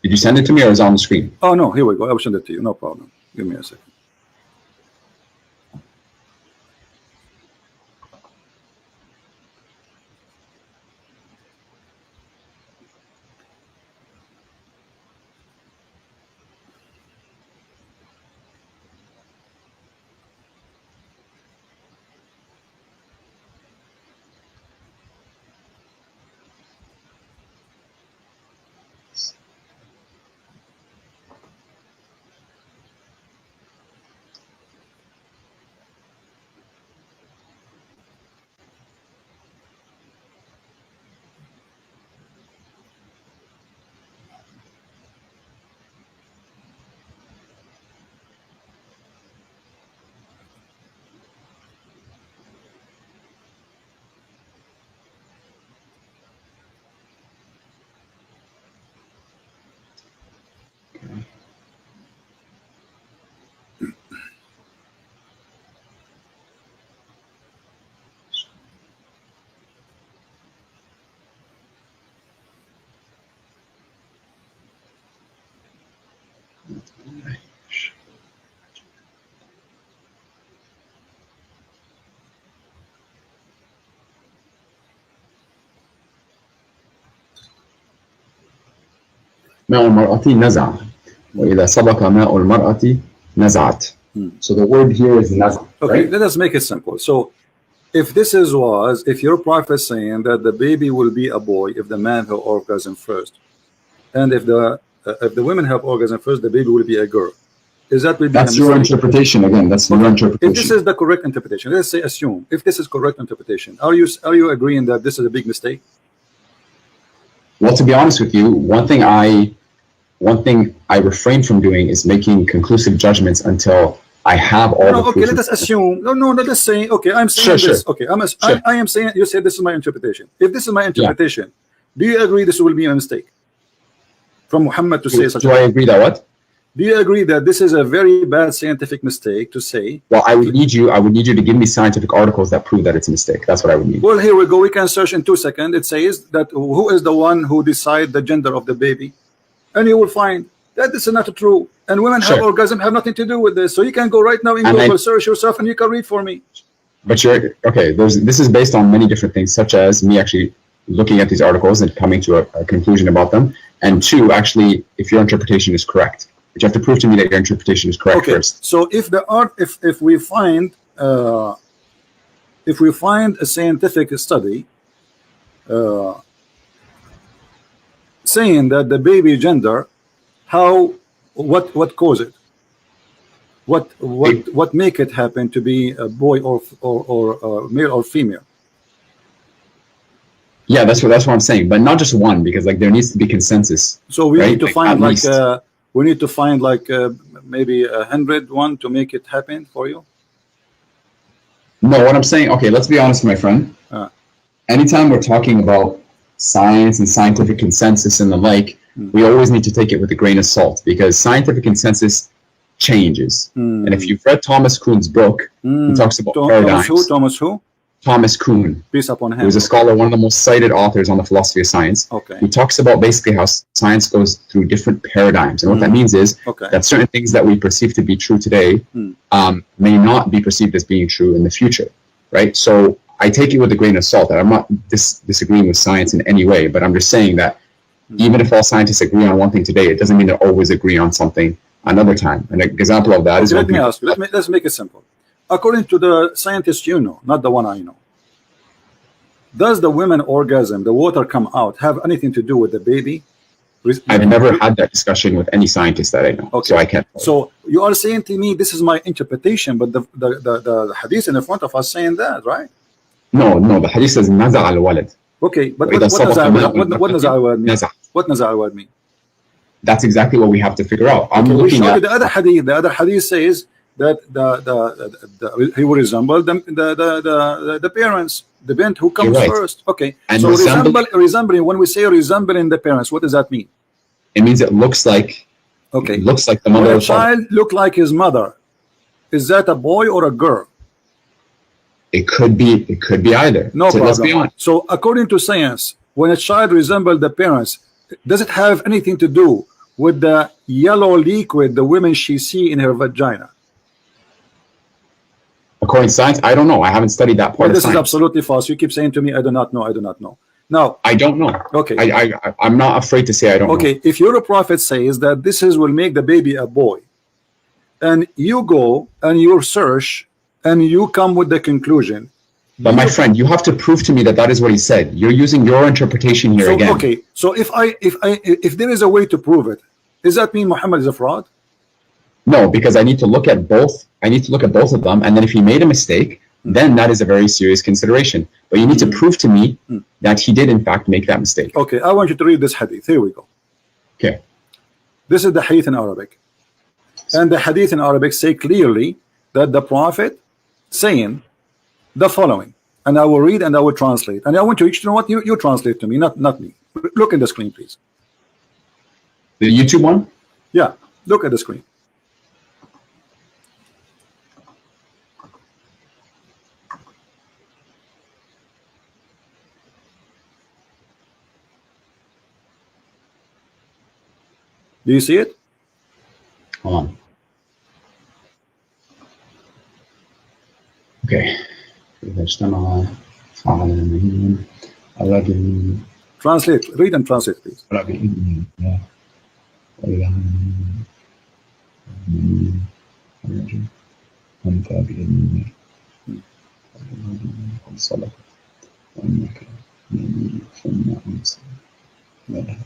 Did you send it to me or is it on the screen? Oh no, here we go. I will send it to you. No problem. Give me a second. ماء المرأة نزع وإذا سبق ماء المرأة نزعت. So the word here is نزع. Okay, right? let us make it simple. So if this if your prophet saying that the baby will be a boy if the man have orgasm first, and if the women have orgasm first, the baby will be a girl. Is that will be That's your interpretation again. That's your interpretation. If this is the correct interpretation, let's say assume if this is correct interpretation, are you agreeing that this is a big mistake? Well, to be honest with you, one thing I refrain from doing is making conclusive judgments until I have all the proof. Okay, let us assume. No, let us say. Okay, I'm saying Sure, this. sure. Okay, I am saying. You said this is my interpretation. If this is my interpretation, do you agree this will be a mistake from Muhammad to say such? Do I agree that what? Do you agree that this is a very bad scientific mistake to say? Well, I would need you to give me scientific articles that prove that it's a mistake. That's what I would need. Well, here we go. We can search in 2 seconds. It says that who is the one who decide the gender of the baby, and you will find that this is not true. And women have orgasm have nothing to do with this. So you can go right now in Google, search yourself, and you can read for me. But you're okay. This is based on many different things, such as me actually looking at these articles and coming to a conclusion about them, and two, actually, if your interpretation is correct. But you have to prove to me that your interpretation is correct first. So if we find a scientific study saying that the baby gender, what cause it? What make it happen to be a boy or male or female? Yeah, that's what I'm saying. But not just one, because like there needs to be consensus. So we need to find we need to find maybe 101 to make it happen for you. No, what I'm saying, okay, let's be honest, my friend. Anytime we're talking about science and scientific consensus and the like, we always need to take it with a grain of salt, because scientific consensus changes. And if you've read Thomas Kuhn's book, he talks about paradigms. Thomas who? Thomas Kuhn. Peace upon him. He was a scholar, one of the most cited authors on the philosophy of science. Okay. He talks about basically how science goes through different paradigms. And what that means is that certain things that we perceive to be true today may not be perceived as being true in the future, right? So I take it with a grain of salt. I'm not disagreeing with science in any way, but I'm just saying that even if all scientists agree on one thing today, it doesn't mean they always agree on something another time. An example of that is... Let me ask you, let's make it simple. According to the scientists you know, not the one I know, does the women orgasm, the water come out, have anything to do with the baby? I've never had that discussion with any scientist that I know, so I can't. So you are saying to me, this is my interpretation, but the hadith in the front of us saying that, right? No, the hadith says naza al-walad. Okay, but what does naza al-walad mean? What naza al-walad mean? That's exactly what we have to figure out. I'm looking at the other hadith. The other hadith says that he will resemble the parents, the bent who comes first. Okay, and so resembling. When we say resembling the parents, what does that mean? It means it looks like. Okay, it looks like the mother. When a child look like his mother, is that a boy or a girl? It could be. It could be either. No problem. Let's be honest. So according to science, when a child resembles the parents, does it have anything to do with the yellow liquid the women she see in her vagina? According to science, I don't know. I haven't studied that part of this science. Is absolutely false. You keep saying to me, I do not know. I do not know. Now, I don't know. Okay. I'm not afraid to say I don't know. Okay, if your prophet says that will make the baby a boy, and you go and you search and you come with the conclusion. But my friend, you have to prove to me that is what he said. You're using your interpretation here again. Okay, so if there is a way to prove it, does that mean Muhammad is a fraud? No, because I need to look at both. I need to look at both of them, and then if he made a mistake, then that is a very serious consideration. But you need to prove to me that he did in fact make that mistake. Okay, I want you to read this hadith. Here we go. Okay. This is the hadith in Arabic. And the hadith in Arabic say clearly that the prophet saying the following. And I will read and I will translate. And I want you to know what you translate to me, not me. Look at the screen, please. The YouTube one? Yeah, look at the screen. Do you see it? Hold on. Okay. Translate. Read and translate, please. وإذا من الرجل أنت بإذن الله قد صدق وإنك مني ثم أمسى ولها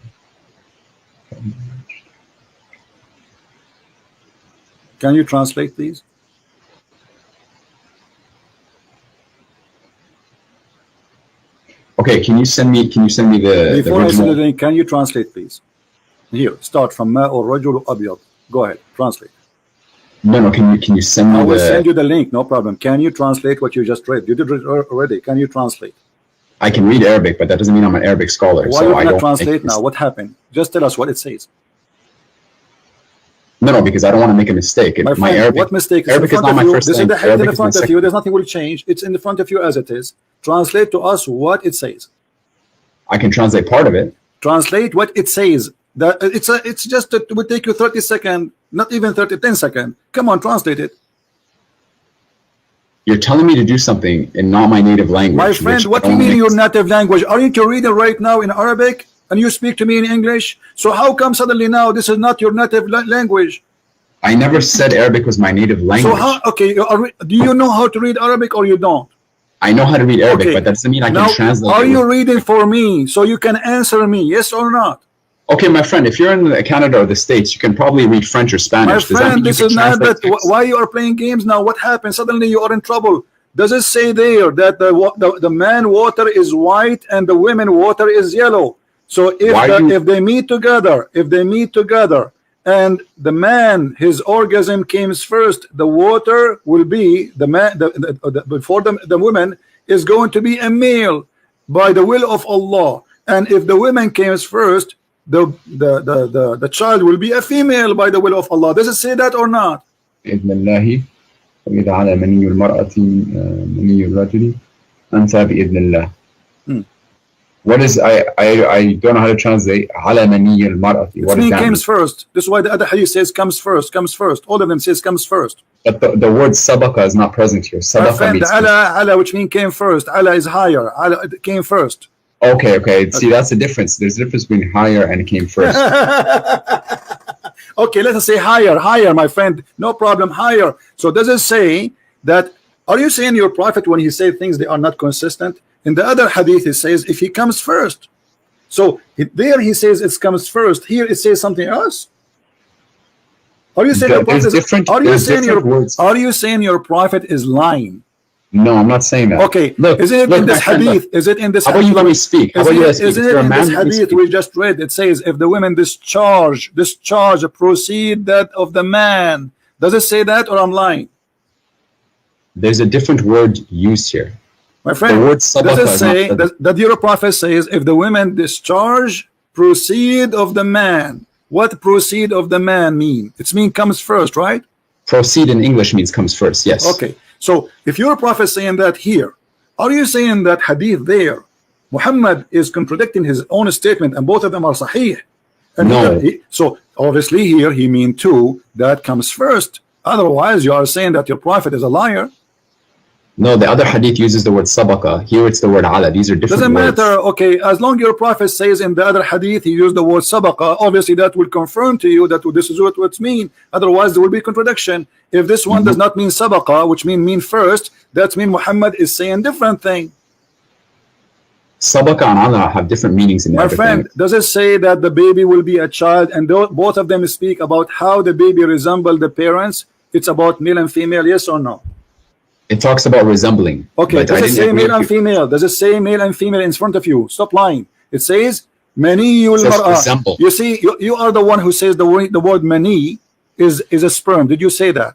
Can you translate, please? Okay, can you send me the Before I send original? the link, can you translate, please? Here, start from Ma or Rajul Abyad. Go ahead, translate. No, can you send me I will the? send you the link, no problem. Can you translate what you just read? You did it already. Can you translate? I can read Arabic, but that doesn't mean I'm an Arabic scholar. Why so you I cannot don't translate now? What happened? Just tell us what it says. No, because I don't want to make a mistake. My friend, Arabic, what mistake? It's Arabic in is front not of my you. first This is the language. hadith in Arabic is my front of you. second. There's nothing will change. It's in the front of you as it is. Translate to us what it says. I can translate part of it. Translate what it says. That it's just it will take you 30 seconds, not even 10 seconds. Come on, translate it. You're telling me to do something in not my native language. My friend, what do you mean your native language? Aren't you reading right now in Arabic and you speak to me in English? So how come suddenly now this is not your native language? I never said Arabic was my native language. So how? Okay, do you know how to read Arabic or you don't? I know how to read Arabic, Okay. but that doesn't mean I Now, can translate. are it you with- reading for me so you can answer me? Yes or not? Okay, my friend, if you're in Canada or the States, you can probably read French or Spanish. My Does that mean friend, you this can is not translate that. text? Why you are playing games now? What happened? Suddenly you are in trouble. Does it say there that the man water is white and the women water is yellow? So if they meet together, and the man his orgasm comes first, the water will be the man before the woman is going to be a male by the will of Allah, and if the woman comes first, the child will be a female by the will of Allah. Does it say that or not? بإذن الله وإذا على مني المرأة مني الرجل أنثى بإذن الله. What is I don't know how to translate على مني المرأة. What does that comes mean? first. This is why the other hadith says comes first. All of them says comes first. But the word sabaqa is not present here. My Sabaqa friend, means ala which means came first. Ala is higher. Ala it came first. okay. See, that's the difference. There's a difference between higher and came first. Okay, let us say higher, my friend. No problem, higher. So does it say that? Are you saying your prophet when he said things they are not consistent? In the other hadith, it says if he comes first. So there he says it comes first. Here it says something else. Are you saying your prophet? Are you saying your prophet is lying? No, I'm not saying that. Okay, look, is it in this friend, hadith? look. Is it in this? How about you let me speak? How about you let me speak? Isn't it in this hadith we just read? It says if the women discharge proceed that of the man. Does it say that or I'm lying? There's a different word used here. My friend, the word does it say that your prophet says if the women discharge proceed of the man? What proceed of the man mean? It's mean comes first, right? Proceed in English means comes first, yes. Okay, so if your prophet saying that here, are you saying that hadith there Muhammad is contradicting his own statement and both of them are sahih? And no. So obviously here he mean too that comes first. Otherwise you are saying that your prophet is a liar. No, the other hadith uses the word sabaqa. Here it's the word ala. These are different Doesn't words. matter. Okay, as long as your prophet says in the other hadith he used the word sabaqa, obviously that will confirm to you that this is what it means. Otherwise there will be contradiction. If this one does not mean sabaqa, which mean first, that means Muhammad is saying different thing. Sabaqa and ala have different meanings in My friend, does it say that the baby will be a child and both of them speak about how the baby resemble the parents? It's about male and female, yes or no? It talks about resembling. Okay, does it say male and female? Does it say male and female in front of you? Stop lying. It says maniyul mar'a. You see, you are the one who says the word mani is a sperm. Did you say that?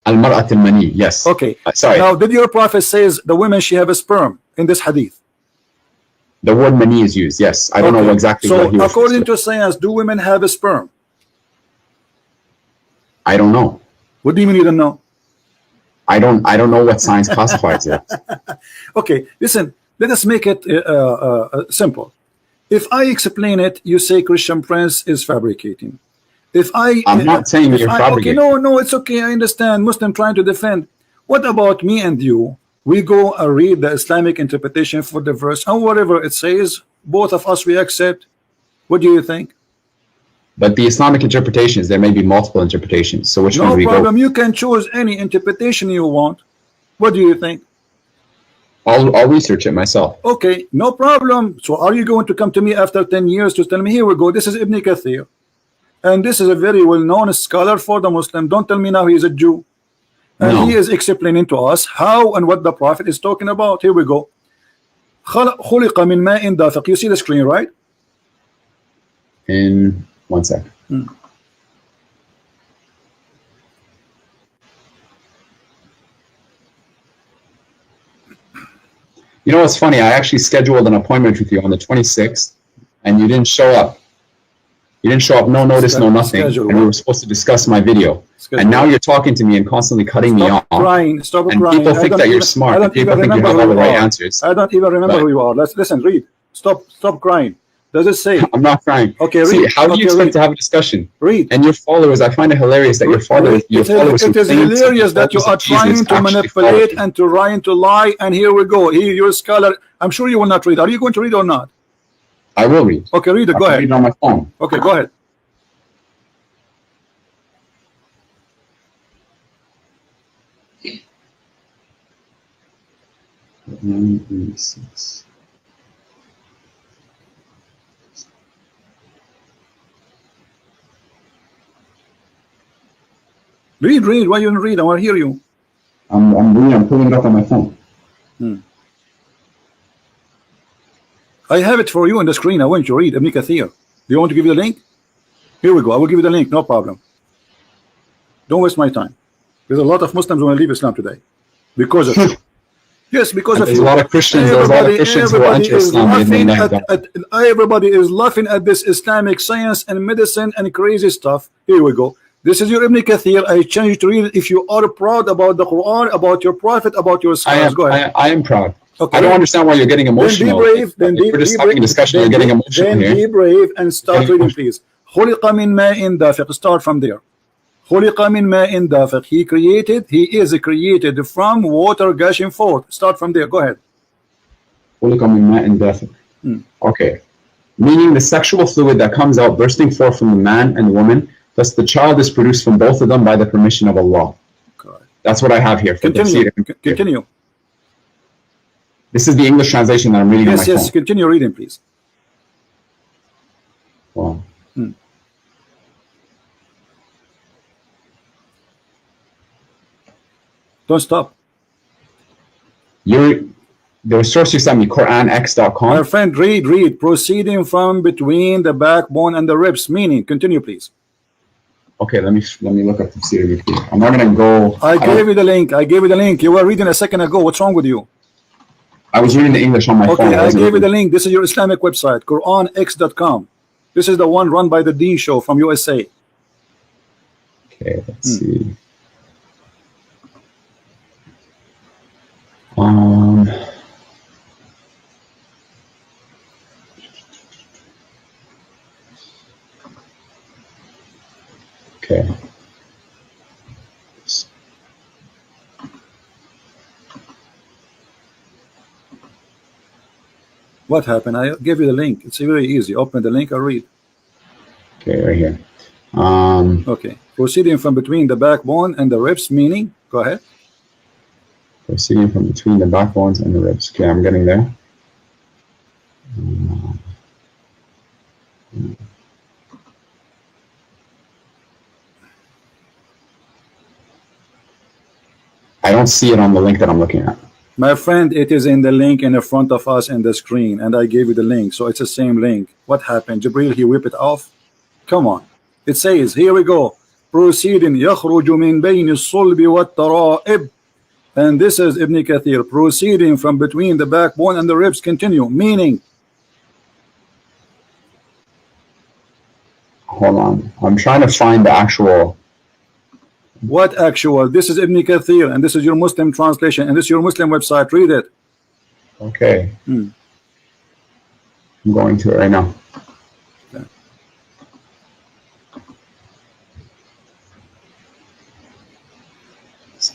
Al-mar'at al-mani, yes. Okay. Sorry. Now, did your prophet says the women she have a sperm in this hadith? The word mani is used, yes. I don't know exactly what he So, according to science, do women have a sperm? I don't know. What do you mean you don't know? I don't know what science classifies it. Okay, listen, let us make it simple. If I explain it, you say Christian Prince is fabricating. I'm not saying you're fabricating. Okay, no, it's okay. I understand. Muslim trying to defend. What about me and you? We go and read the Islamic interpretation for the verse, and whatever it says, both of us we accept. What do you think? But the Islamic interpretations, there may be multiple interpretations. So which one No do we problem. go? You can choose any interpretation you want. What do you think? I'll research it myself. Okay, no problem. So are you going to come to me after 10 years to tell me, here we go, this is Ibn Kathir, and this is a very well-known scholar for the Muslim. Don't tell me now he is a Jew. And No. he is explaining to us how and what the Prophet is talking about. Here we go. خلق من ماء دافق. You see the screen, right? In 1 sec. You know what's funny? I actually scheduled an appointment with you on the 26th, and you didn't show up. You didn't show up, no notice, no nothing. Schedule And we what? were supposed to discuss my video. Schedule And now what? you're talking to me and constantly cutting me Stop off. crying. Stop And crying. people I think don't that you're even- smart. I don't People even think you remember have who all the you right are. answers. I don't even remember But- who you are. Let's listen. Read. Stop crying. Does it say? I'm not crying. Okay, See, read. how do you Okay, expect read. to have a discussion? Read. And your followers, I find it hilarious that your followers, It is who claim to be hilarious that you followers are of Jesus trying to actually manipulate follow. and trying to lie. And here we go. Here, you're a scholar. I'm sure you will not read. Are you going to read or not? I will read. Okay, read it. Go I can ahead. read it on my phone. Okay, go ahead. Six. Read. Why you don't read? I want to hear you. I'm reading. I'm pulling it up on my phone. I have it for you on the screen. I want you to read Ibn Kathir. Do you want to give you the link? Here we go. I will give you the link. No problem. Don't waste my time. There's a lot of Muslims who want to leave Islam today because of you. Yes, because And of there's you. a lot of Christians. There's a lot of Christians who enter Islam and then Everybody is laughing at this Islamic science and medicine and crazy stuff. Here we go. This is your Ibn Kathir. I challenge you to read it if you are proud about the Quran, about your Prophet, about your scholars. Go ahead. I am proud. Okay. I don't understand why you're getting emotional. Then be brave. Then If we're just having a discussion. You're getting emotional Then here. be brave and start Getting reading, please. خلق من ماء دافق. Start from there. خلق من ماء دافق. He is created from water gushing forth. Start from there. Go ahead. Okay. Meaning the sexual fluid that comes out bursting forth from the man and the woman, thus the child is produced from both of them by the permission of Allah. Correct. That's what I have here. For Continue. tafsir. Continue. This is the English translation that I'm reading on my Yes. phone. Continue reading, please. Wow. Don't stop. The source you sent me, My QuranX.com. friend, read. Proceeding from between the backbone and the ribs. Meaning, continue, please. Okay, let me look up tafsir. I'm not gonna go. I gave you the link. You were reading a second ago. What's wrong with you? I was reading the English on my phone. Okay, I wasn't gave you the reading- link. This is your Islamic website, QuranX.com. This is the one run by the D Show from USA. Okay, let's see. Okay. What happened? I gave you the link. It's very easy. Open the link and read. Okay, right here. Okay. Proceeding from between the backbone and the ribs, meaning, go ahead. Proceeding from between the backbones and the ribs. Okay, I'm getting there. I don't see it on the link that I'm looking at. My friend, it is in the link in the front of us in the screen, and I gave you the link, so it's the same link. What happened? Jibril, he whipped it off? Come on. It says, here we go. Proceeding, يخرج من بين الصلب والترائب. And this is Ibn Kathir, proceeding from between the backbone and the ribs. Continue, meaning. Hold on. I'm trying to find the actual. What actual? This is Ibn Kathir, and this is your Muslim translation, and this is your Muslim website. Read it. Okay. I'm going to it right now. Okay.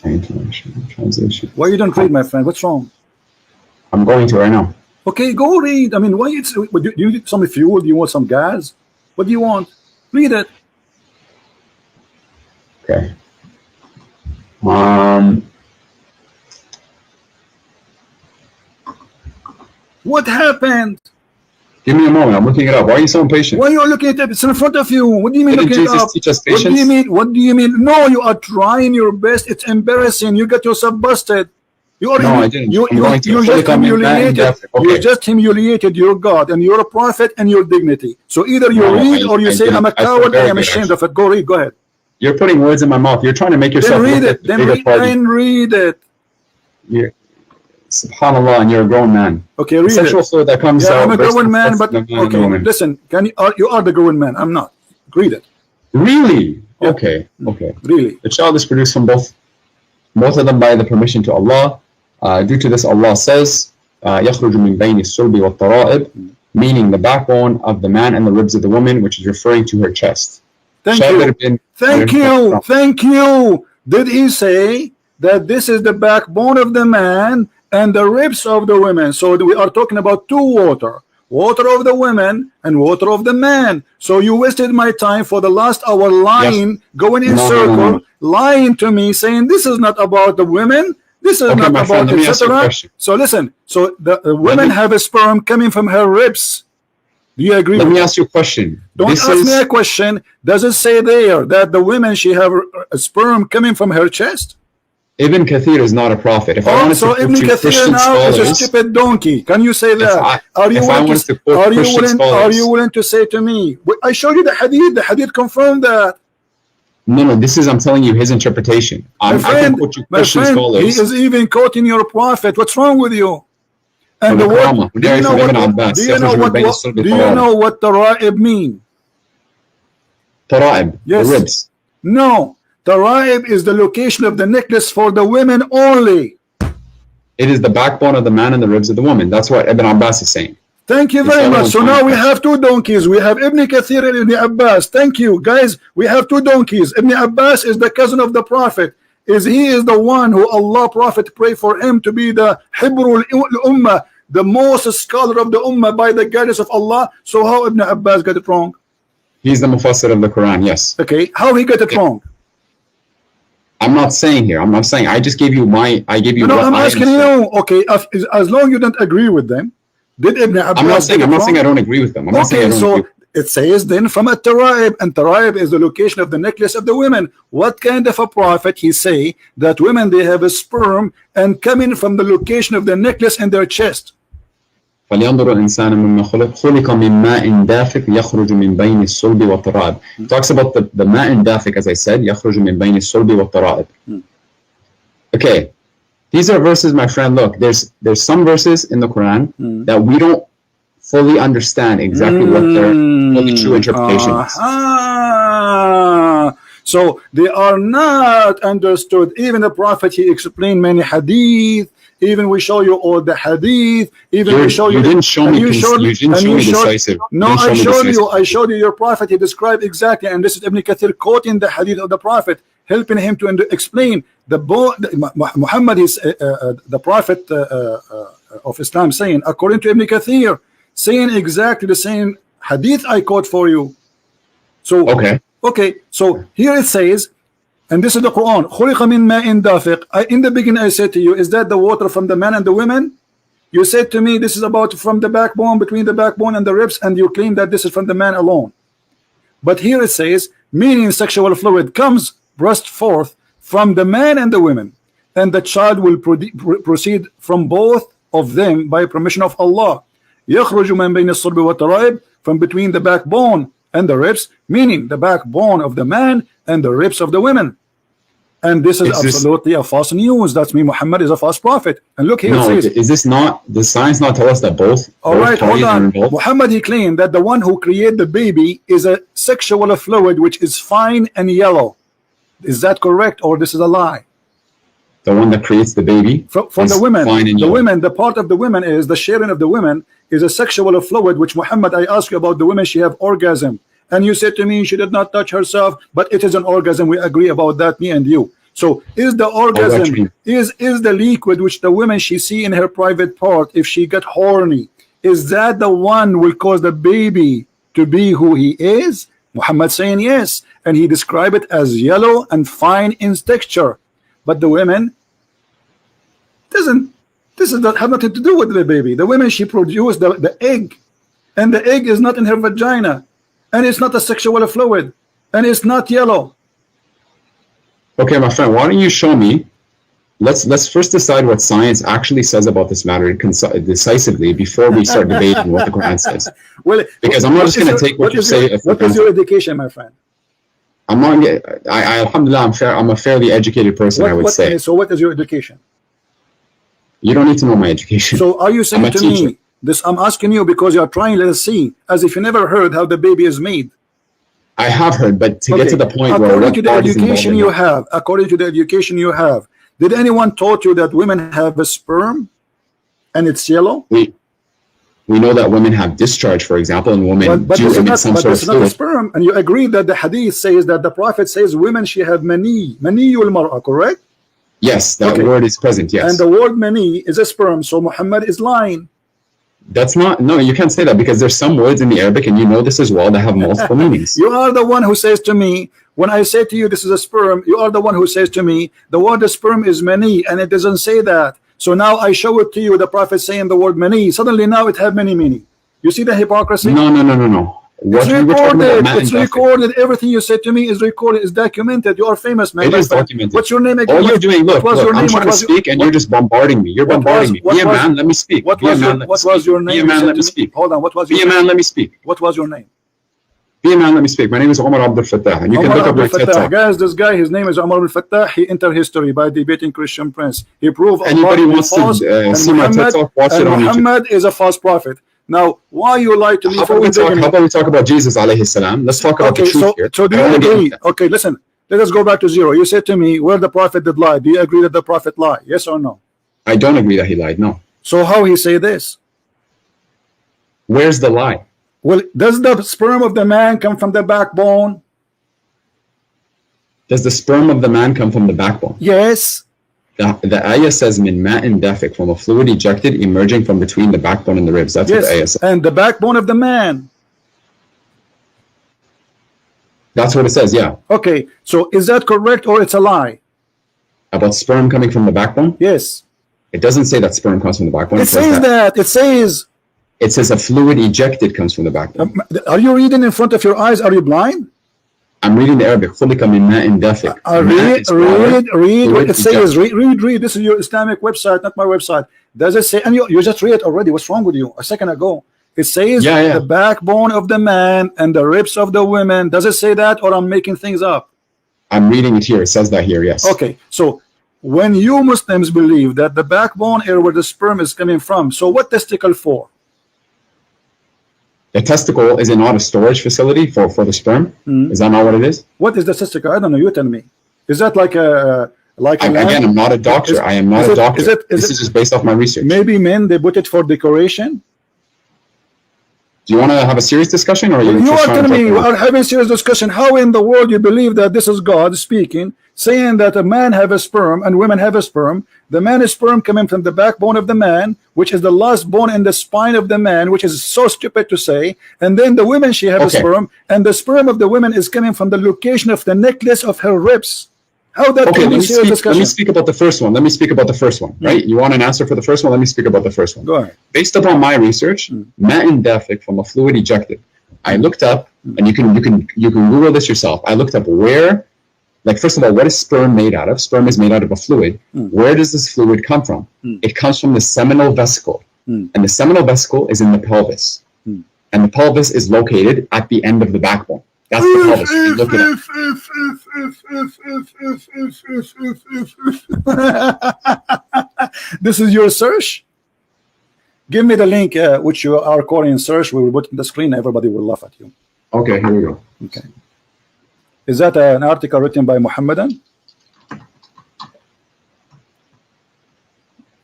International translation. Why you don't read, my friend? What's wrong? I'm going to it right now. Okay, go read. I mean, why it's? Do you need some fuel? Do you want some gas? What do you want? Read it. Okay. What happened? Give me a moment. I'm looking it up. Why are you so impatient? Why are you looking at it? It's in front of you. What do you mean Didn't looking it Jesus up? teach us What do you patience? mean? What do you mean? No, you are trying your best. It's embarrassing. You get yourself busted. You are No, I didn't. You I'm going to. you just humiliated. Okay. You just humiliated your God and your prophet and your dignity. So either you No, read or you I say, didn't. I'm a I feel coward. I very am good, ashamed actually. of it. Go read. Go ahead. You're putting words in my mouth. You're trying to make yourself Then read look it. at the Then bigger read, party. then read it. You're, subhanallah, and you're a grown man. Okay, The read sexual it. fluid that comes Yeah, out. I'm a bursts grown and man, forth but from the man and okay. woman. Listen, you are the grown man. I'm not. Read it. Really? Yeah. Okay. Okay. Really. The child is produced from both of them by the permission to Allah. Due to this, Allah says, يخرج من بين الصلب والترائب, meaning the backbone of the man and the ribs of the woman, which is referring to her chest. Thank Shall there you. have been- Thank you. Thank you. Did he say that this is the backbone of the man and the ribs of the women? So we are talking about two water. Water of the women and water of the man. So you wasted my time for the last hour lying, going in No, no, circle, no, no. lying to me, saying this is not about the women. This is Okay, not my about friend, let me ask you a etc. question. So listen. So the women me- have a sperm coming from her ribs. Do you agree Let with me that? ask you a question. Don't This ask is, me a question. Does it say there that the women she have a sperm coming from her chest? Ibn Kathir is not a prophet. If I Oh, wanted so to Ibn quote you Kathir Christian now is a scholars, stupid donkey. Can you say that? Are you if I willing wanted to? to quote Are you Christian willing? Are scholars- you willing to say to me? I showed you the hadith. The hadith confirmed that. no, this is, I'm telling you his interpretation. My I can friend, quote you my Christian friend, scholars. he is even quoting your prophet. What's wrong with you? And the the word, Qur'an. do you know Ibn what? Abbas, Do you know يخرج من what? بين الصلب Do you والترائب. know what tara'ib mean? Tara'ib, Yes. the ribs. No, tara'ib is the location of the necklace for the women only. It is the backbone of the man and the ribs of the woman. That's what Ibn Abbas is saying. Thank you It's very all much. on So time. now we have two donkeys. We have Ibn Kathir and Ibn Abbas. Thank you, guys. We have two donkeys. Ibn Abbas is the cousin of the Prophet. He is the one who Allah Prophet prayed for him to be the Hibrul Ummah, the most scholar of the Ummah by the guidance of Allah. So how Ibn Abbas got it wrong? He's the Mufassir of the Quran, yes. Okay, how he got it wrong? I'm not saying here. I'm not saying. I just gave you I gave you No, what I'm I asking understood. you. Okay, as long you don't agree with them, did Ibn Abbas? I'm not saying get it I wrong? don't agree with them. I'm not saying I Okay, don't so agree. it says then from a Taraib, and Taraib is the location of the necklace of the women. What kind of a prophet he say that women they have a sperm and coming from the location of the necklace in their chest? فلينظر الإنسان مما خلق من ماء دافق يخرج من بين الصلب والترائب. It talks about the ماء دافق, as I said, يخرج من بين الصلب والترائب. Okay, these are verses, my friend. Look, there's some verses in the Quran that we don't fully understand exactly what their fully true interpretation is. So they are not understood. Even the Prophet, he explained many hadith. Even we show you all the hadith. Even we show you. You didn't show me. You didn't show me decisive. No, I showed you. Your Prophet. He described exactly, and this is Ibn Kathir quoting the hadith of the Prophet, helping him to explain Muhammad is the Prophet of Islam, saying according to Ibn Kathir, saying exactly the same hadith I quote for you. So okay, so here it says, and this is the Quran, خُلِقَ مِن مَاءٍ دَافِقٍ. In the beginning I said to you, is that the water from the man and the women? You said to me this is about from the backbone, between the backbone and the ribs, and you claim that this is from the man alone. But here it says, meaning sexual fluid comes burst forth from the man and the women, and the child will proceed from both of them by permission of Allah. يخرج من بين الصلب والترائب, from between the backbone and the ribs, meaning the backbone of the man and the ribs of the women. And this is absolutely a false news. That's me. Muhammad is a false prophet. And look here. No, it says, is this not? The science not tell us that both? All right, hold parties are on. involved? Muhammad, he claimed that the one who created the baby is a sexual fluid which is fine and yellow. Is that correct, or this is a lie? The one that creates the baby For the women, the part of the women is the sharing of the women is a sexual fluid. Which Muhammad, I asked you about the women. She have orgasm, and you said to me she did not touch herself, but it is an orgasm. We agree about that, me and you. So is the orgasm is the liquid which the women she see in her private part, if she got horny, is that the one will cause the baby to be who he is? Muhammad saying yes, and he described it as yellow and fine in texture. But the women this does not have nothing to do with the baby. The women, she produced the egg, and the egg is not in her vagina, and it's not a sexual fluid, and it's not yellow. Okay, my friend, why don't you show me? Let's first decide what science actually says about this matter decisively before we start debating what the Quran says. Well, because I'm not just going to take what you say. What is your education, my friend? I'm not. Alhamdulillah, I'm a fairly educated person. I would say. So, what is your education? You don't need to know my education. So, are you saying to me this? I'm asking you because you are trying to see as if you never heard how the baby is made. I have heard, but to get to the point where according to the education you have, according to the education you have, did anyone taught you that women have a sperm and it's yellow? We know that women have discharge, for example, and women do emit some sort of fluid. Not a sperm, and you agree that the hadith says that the Prophet says women she have mani al-mar'a, correct? Yes, that word is present, yes. And the word mani is a sperm, so Muhammad is lying. That's not, no, you can't say that because there's some words in the Arabic, and you know this as well, that have multiple meanings. You are the one who says to me, when I say to you this is a sperm, you are the one who says to me, the word sperm is mani, and it doesn't say that. So now I show it to you, the Prophet saying the word mani, suddenly now it have many meaning. You see the hypocrisy? No. It's recorded. It's recorded. Everything you said to me is recorded. It's documented. You are famous, man. It is documented. What's your name again? All you're doing, look, I'm trying to speak, and you're just bombarding me. You're bombarding me. Be a man, let me speak. What was your name? Be a man, let me speak. Hold on. What was your name? Be a man, let me speak. What was your name? Be a man, let me speak. My name is Omar Abdul Fattah, and you can look up my TED Talk. Guys, this guy, his name is Omar Abdul Fattah. He entered history by debating Christian Prince. He proved anybody wants to see my TED Talk, watch it on YouTube. Muhammad is a false prophet. Now, why you lie to me? How about we talk about Jesus alayhi salam? Let's talk about the truth here. So do you agree? Okay, listen. Let us go back to zero. You said to me, where the prophet did lie. Do you agree that the prophet lied? Yes or no? I don't agree that he lied. No. So how he say this? Where's the lie? Well, does the sperm of the man come from the backbone? Does the sperm of the man come from the backbone? Yes. The ayah says min ma'in dafiq, from a fluid ejected emerging from between the backbone and the ribs. That's what the ayah says. And the backbone of the man. That's what it says, yeah. Okay, so is that correct or it's a lie? About sperm coming from the backbone? Yes. It doesn't say that sperm comes from the backbone. It says that. It says. It says a fluid ejected comes from the backbone. Are you reading in front of your eyes? Are you blind? I'm reading the Arabic. Read what it says. Read. This is your Islamic website, not my website. Does it say? And you just read it already. What's wrong with you? A second ago, it says the backbone of the man and the ribs of the women. Does it say that, or I'm making things up? I'm reading it here. It says that here. Yes. Okay. So when you Muslims believe that the backbone is where the sperm is coming from, so what testicle for? The testicle is not a storage facility for the sperm. Is that not what it is? What is the testicle? I don't know. You tell me. Is that like a again? I'm not a doctor. I am not a doctor. This is just based off my research. Maybe men they put it for decoration. Do you want to have a serious discussion, or you are telling me you are having a serious discussion? How in the world you believe that this is God speaking, saying that a man have a sperm and women have a sperm? The man's sperm coming from the backbone of the man, which is the last bone in the spine of the man, which is so stupid to say. And then the women, she have a sperm, and the sperm of the woman is coming from the location of the necklace of her ribs. How that can be serious discussion? Let me speak about the first one. Right? You want an answer for the first one? Let me speak about the first one. Go ahead. Based upon my research, ma'in dafiq, from a fluid ejected. I looked up, and you can Google this yourself. I looked up where, like, first of all, what is sperm made out of? Sperm is made out of a fluid. Where does this fluid come from? It comes from the seminal vesicle, and the seminal vesicle is in the pelvis, and the pelvis is located at the end of the backbone. That's the pelvis. You look it up. This is your search? Give me the link which you are calling search. We will put on the screen. Everybody will laugh at you. Okay, here we go. Okay. Is that an article written by Muhammadan?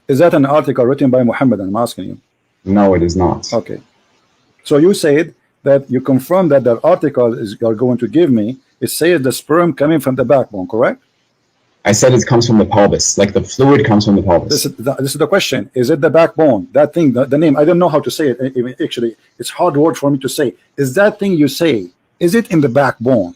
Is that an article written by Muhammadan? I'm asking you. No, it is not. Okay. So you said that you confirm that the article is you're going to give me, it says the sperm coming from the backbone, correct? I said it comes from the pelvis, like the fluid comes from the pelvis. This is the question. Is it the backbone? That thing, the name, I don't know how to say it. Actually, it's hard word for me to say. Is that thing you say is it in the backbone?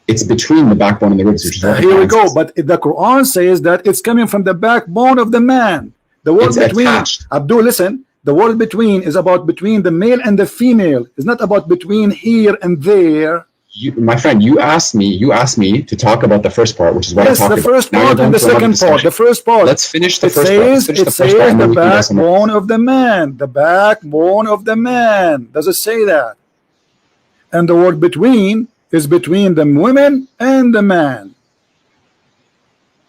It's between the backbone and the ribs, which is what Here we Quran go. says. But the Quran says that it's coming from the backbone of the man. The word It's between, attached. Abdul, listen. The word between is about between the male and the female. It's not about between here and there. My friend, you asked me to talk about the first part, which is what Yes, I talked the about. first Now you're part going and the to another second part. discussion. The first part. Let's finish the It first part. Let's says finish it the says first part, and the then we can go somewhere. backbone of the man. The backbone of the man. Does it say that? And the word between is between the women and the man.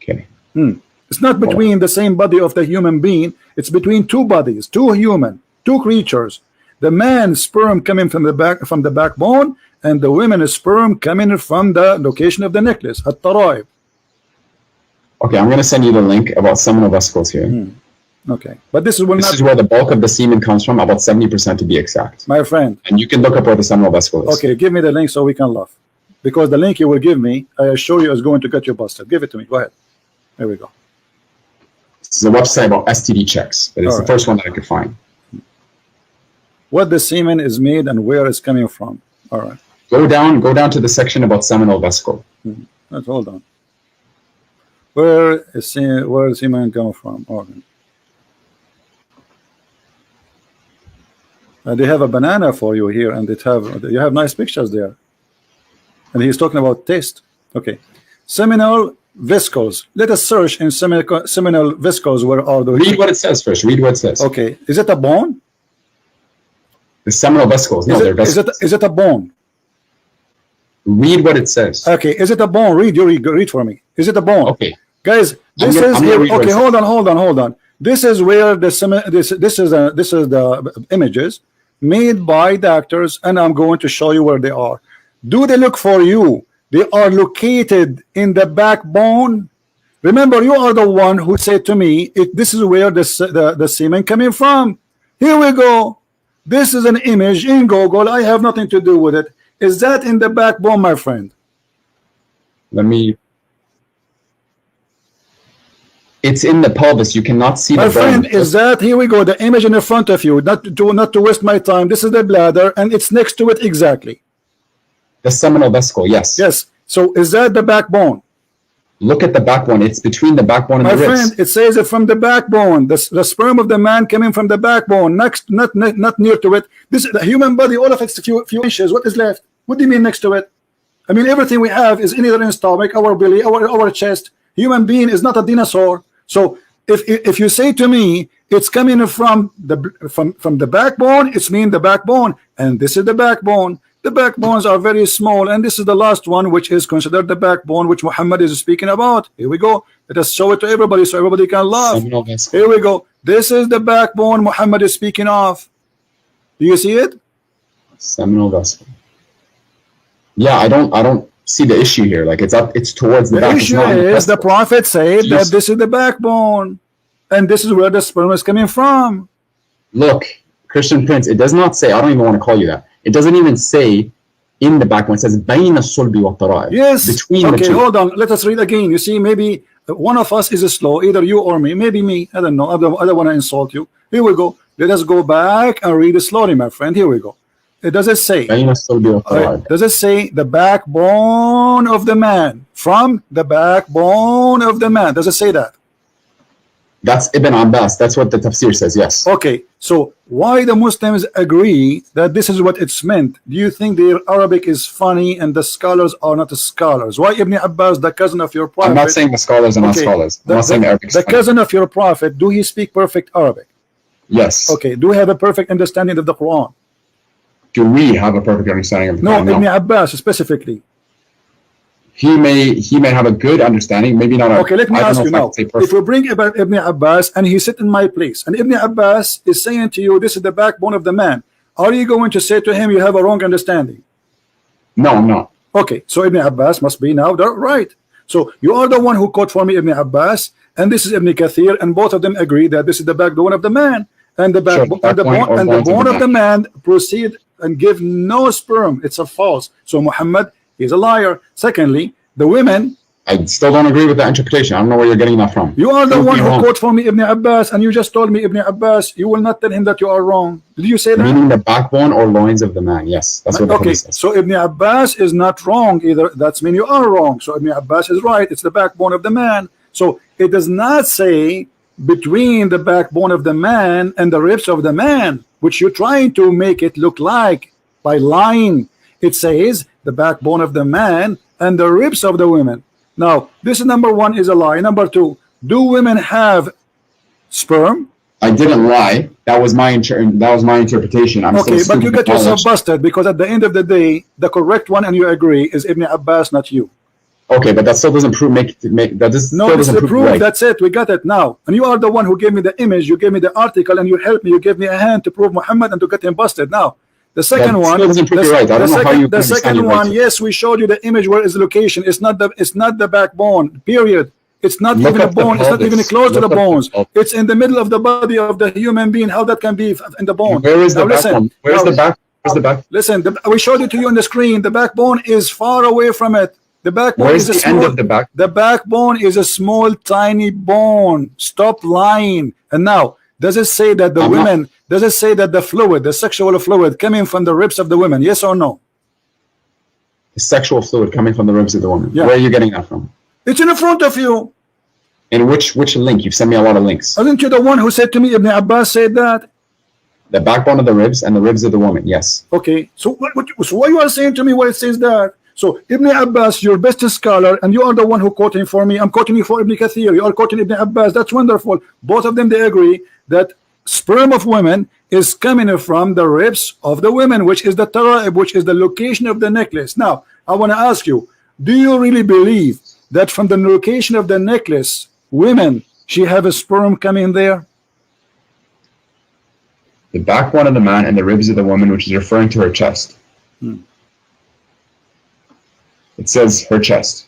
Okay. It's not between the same body of the human being. It's between two bodies, two creatures. The man's sperm coming from the backbone, and the women's sperm coming from the location of the necklace, at-taraib. Okay, I'm going to send you the link about seminal vesicles here. Okay, but this is This is where the bulk of the semen comes from, about 70% to be exact. my friend. And you can look up where the seminal vesicle is. Okay, give me the link so we can laugh, because the link you will give me, I assure you, is going to get you busted. Give it to me. Go ahead. There we go. This is a website about STD checks, but it's All the right. first one that I could find. What the semen is made and where it's coming from. All right. Go down to the section about seminal vesicle. Let's hold on. Where is semen come from? Okay. They have a banana for you here, and you have nice pictures there. And he's talking about taste. Okay. Seminal vesicles. Let us search in seminal vesicles. Where are those? Read what it says first. Read what it says. Okay. Is it a bone? The seminal vesicles. No, they're vesicles. Is it a bone? Read what it says. Okay. Is it a bone? Read for me. Is it a bone? Okay. Guys, this I'm is gonna here. read what Okay, it hold on. This is where this is the images made by doctors, and I'm going to show you where they are. Do they look for you? They are located in the backbone. Remember, you are the one who said to me, this is where the semen coming from. Here we go. This is an image in Google. I have nothing to do with it. Is that in the backbone, my friend? It's in the pelvis. You cannot see my the bone. friend, is that, here we go, the image in the front of you, not to waste my time. This is the bladder, and it's next to it exactly. The seminal vesicle, yes. Yes. So is that the backbone? Look at the backbone. It's between the backbone and My the ribs. friend, it says it from the backbone. The sperm of the man coming from the backbone, next, not near to it. This is the human body, all of it's a few inches. What is left? What do you mean next to it? I mean, everything we have is either in stomach, our belly, our chest. Human being is not a dinosaur. So if you say to me it's coming from the backbone, it's mean the backbone, and this is the backbone. The backbones are very small, and this is the last one, which is considered the backbone, which Muhammad is speaking about. Here we go. Let us show it to everybody so everybody can laugh. Seminal vesicle. Here we go. This is the backbone Muhammad is speaking of. Do you see it? Seminal vesicle. Yeah, I don't see the issue here. Like it's towards the The back. issue It's not in is the vesicle. prophet said that Yes. this is the backbone, and this is where the sperm is coming from. Look, Christian Prince, it does not say, I don't even want to call you that. It doesn't even say in the backbone. It says بين الصلب والترائب. Yes. Between okay, the two. hold on. Let us read again. You see, maybe one of us is slow, either you or me. Maybe me. I don't know. I don't want to insult you. Here we go. Let us go back and read it slowly, my friend. Here we go. It does it say? بين الصلب والترائب. Does it say the backbone of the man? From the backbone of the man. Does it say that? That's Ibn Abbas. That's what the tafsir says, yes. Okay, so why the Muslims agree that this is what it's meant? Do you think their Arabic is funny and the scholars are not the scholars? Why Ibn Abbas, the cousin of your prophet? I'm not saying the scholars are not Okay, scholars. I'm not saying Arabic. the cousin of your prophet, do he speak perfect Arabic? Yes. Okay, do he have a perfect understanding of the Quran? Do we have a perfect understanding of the No, Quran? Ibn Abbas specifically. He may have a good understanding, maybe not a. Okay, let me I don't ask know you if I now. could say If perfect. we bring Ibn Abbas and he sit in my place, and Ibn Abbas is saying to you, this is the backbone of the man, are you going to say to him, you have a wrong understanding? No, I'm not. Okay, so Ibn Abbas must be now right. So you are the one who quote for me Ibn Abbas, and this is Ibn Kathir, and both of them agree that this is the backbone of the man, and the backbone Sure, backbone and the or bones of bone the of the man proceed and give no sperm. It's a false. So Muhammad is a liar. Secondly, the women I still don't agree with that interpretation. I don't know where you're getting that from. You are the Prove one me who wrong. quote for me Ibn Abbas, and you just told me Ibn Abbas, you will not tell him that you are wrong. Did you say that? Meaning the backbone or loins of the man. Yes, that's what the Okay, hadith says. so Ibn Abbas is not wrong either. That's mean you are wrong. So Ibn Abbas is right. It's the backbone of the man. So it does not say between the backbone of the man and the ribs of the man, which you're trying to make it look like by lying. It says the backbone of the man and the ribs of the women. Now, this is number one, is a lie. Number two, do women have sperm? I didn't lie. That was my interpretation. I'm Okay, still but you get yourself busted, because at the end of the day, the correct one, and you agree, is Ibn Abbas, not you. Okay, but that still doesn't prove that this No, still it's doesn't the prove proof. right. That's it. We got it now. And you are the one who gave me the image. You gave me the article, and you helped me. You gave me a hand to prove Muhammad and to get him busted. Now, the second That one, still doesn't prove you're right. I don't know how you the can understand second you're one, right. yes, we showed you the image where is the location. It's not the backbone. Period. It's not Look even a up the bone. It's not even pelvis. close to the Look up the bones. pelvis. It's in the middle of the body of the human being. How that can be in the bone? Where is the Now, listen. backbone? Where's Now, the back? Where's the back? Listen, we showed it to you on the screen. The backbone is far away from it. The backbone Where's is a the end small, of the back? The backbone is a small, tiny bone. Stop lying. And now, does it say that the women? Does it say that the fluid, the sexual fluid, coming from the ribs of the women? Yes or no? The sexual fluid coming from the ribs of the woman. Yeah. Where are you getting that from? It's in front of you. In which link? You've sent me a lot of links. Aren't you the one who said to me, Ibn Abbas said that? The backbone of the ribs and the ribs of the woman. Yes. Okay. So what you are saying to me where it says that? So Ibn Abbas, your best scholar, and you are the one who quoting for me. I'm quoting you for Ibn Kathir. You are quoting Ibn Abbas. That's wonderful. Both of them, they agree that sperm of women is coming from the ribs of the women, which is the tara'ib, which is the location of the necklace. Now, I want to ask you, do you really believe that from the location of the necklace, women, she have a sperm coming there? The backbone of the man and the ribs of the woman, which is referring to her chest. It says her chest.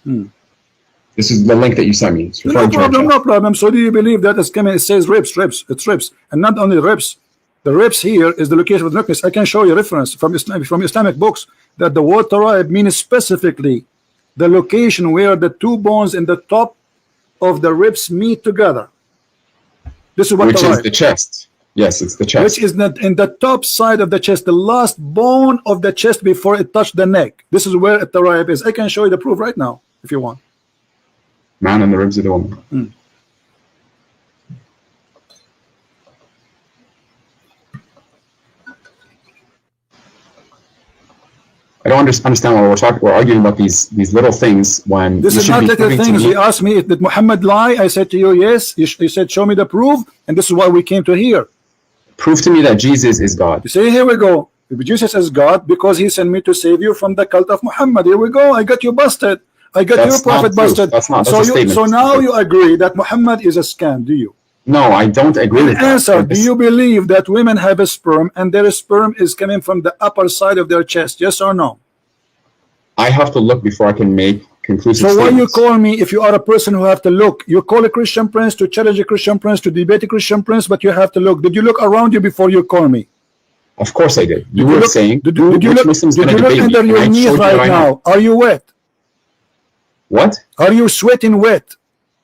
This is the link that you sent me. It's No referring to her problem, chest. no problem. So do you believe that it's coming? It says ribs, it's ribs, and not only ribs. The ribs here is the location of the necklace. I can show you reference from Islamic books that the word tara'ib means specifically the location where the two bones in the top of the ribs meet together. This is what Which is tara'ib. the chest. Yes, it's the chest. Which is not in the top side of the chest, the last bone of the chest before it touched the neck. This is where the tara'ib is. I can show you the proof right now if you want. Man and the ribs of the woman. I don't understand why we're arguing about these little things when This you is should not be little proving to things. me- He asked me, did Muhammad lie? I said to you, yes. You said, show me the proof, and this is why we came to here. prove to me that Jesus is God. You say, here we go. If Jesus is God, because he sent me to save you from the cult of Muhammad. Here we go. I got you busted. I got That's your prophet not proof. busted. That's not- that's so a statement. so now you agree that Muhammad is a scam, do you? No, I don't agree with that. Answer, do you believe that women have a sperm and their sperm is coming from the upper side of their chest? Yes or no? I have to look before I can make conclusive So why you statements. call me if you are a person who have to look? You call a Christian prince to challenge a Christian prince, to debate a Christian prince, but you have to look. Did you look around you before you call me? Of course I did. You Did were look, saying, did you which look, Muslim's did going to you look debate me? under your And I knees showed you right now? Are you wet? What? Are you sweating wet?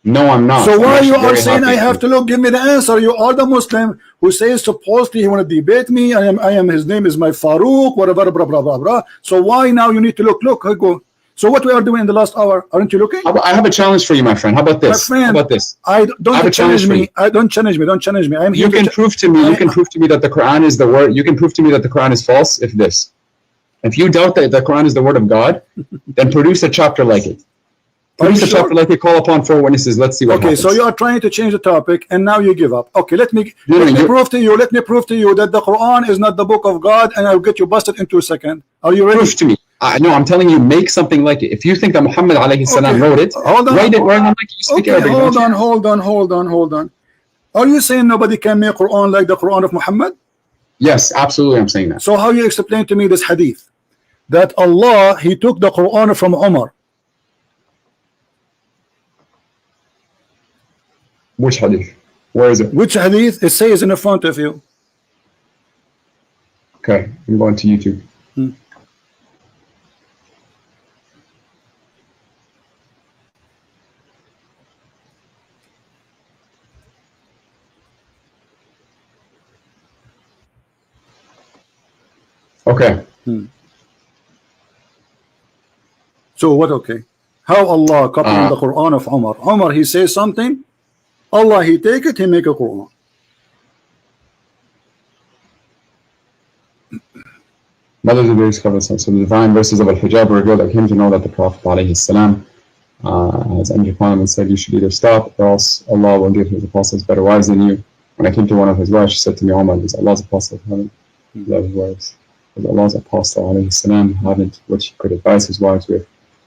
No, I'm not. So I'm why actually you are very saying I happy. have to look? Give me the answer. You are the Muslim who says supposedly he want to debate me. I am. His name is my Farouk. Whatever. Blah blah blah blah. So why now you need to look? Look. I go. So what we are doing in the last hour? Aren't you looking? I have a challenge for you, my friend. How about this? My friend, How about this? I don't I have a challenge challenge for me. you. I don't challenge me. Don't challenge me. I'm here You can to prove to me. You can prove to me that the Quran is the word. You can prove to me that the Quran is false. If this, if you doubt that the Quran is the word of God, then produce a chapter like it. Are you Produce a sure? chapter like it. Call upon 4 witnesses. Let's see what Okay, happens. so you are trying to change the topic, and now you give up. Okay, let me prove to you. Let me prove to you that the Quran is not the book of God, and I'll get you busted in 2 seconds. Are you ready? Prove to me. No, I'm telling you, make something like it. If you think that Muhammad alayhi salam Okay, wrote it, hold on. write it like you speak Okay, Arabic. hold don't on, you? hold on. Are you saying nobody can make Quran like the Quran of Muhammad? Yes, absolutely. I'm saying that. So how you explain to me this hadith that Allah he took the Quran from Umar? Which hadith? Where is it? Which hadith? It says in the front of you. Okay, I'm going to YouTube. Okay. So what? Okay. How Allah copying the Quran of Umar? Umar, he says something, Allah, he take it, he make a Quran. Brothers of various colors, so the divine verses of Al-Hijab were revealed. I came to know that the Prophet ﷺ has entered upon him and said, you should either stop or else Allah will give his apostles better wives than you. When I came to one of his wives, she said to me, Umar, does Allah's apostle haven't love his wives? Does Allah's apostle ﷺ haven't what he could advise his wives with,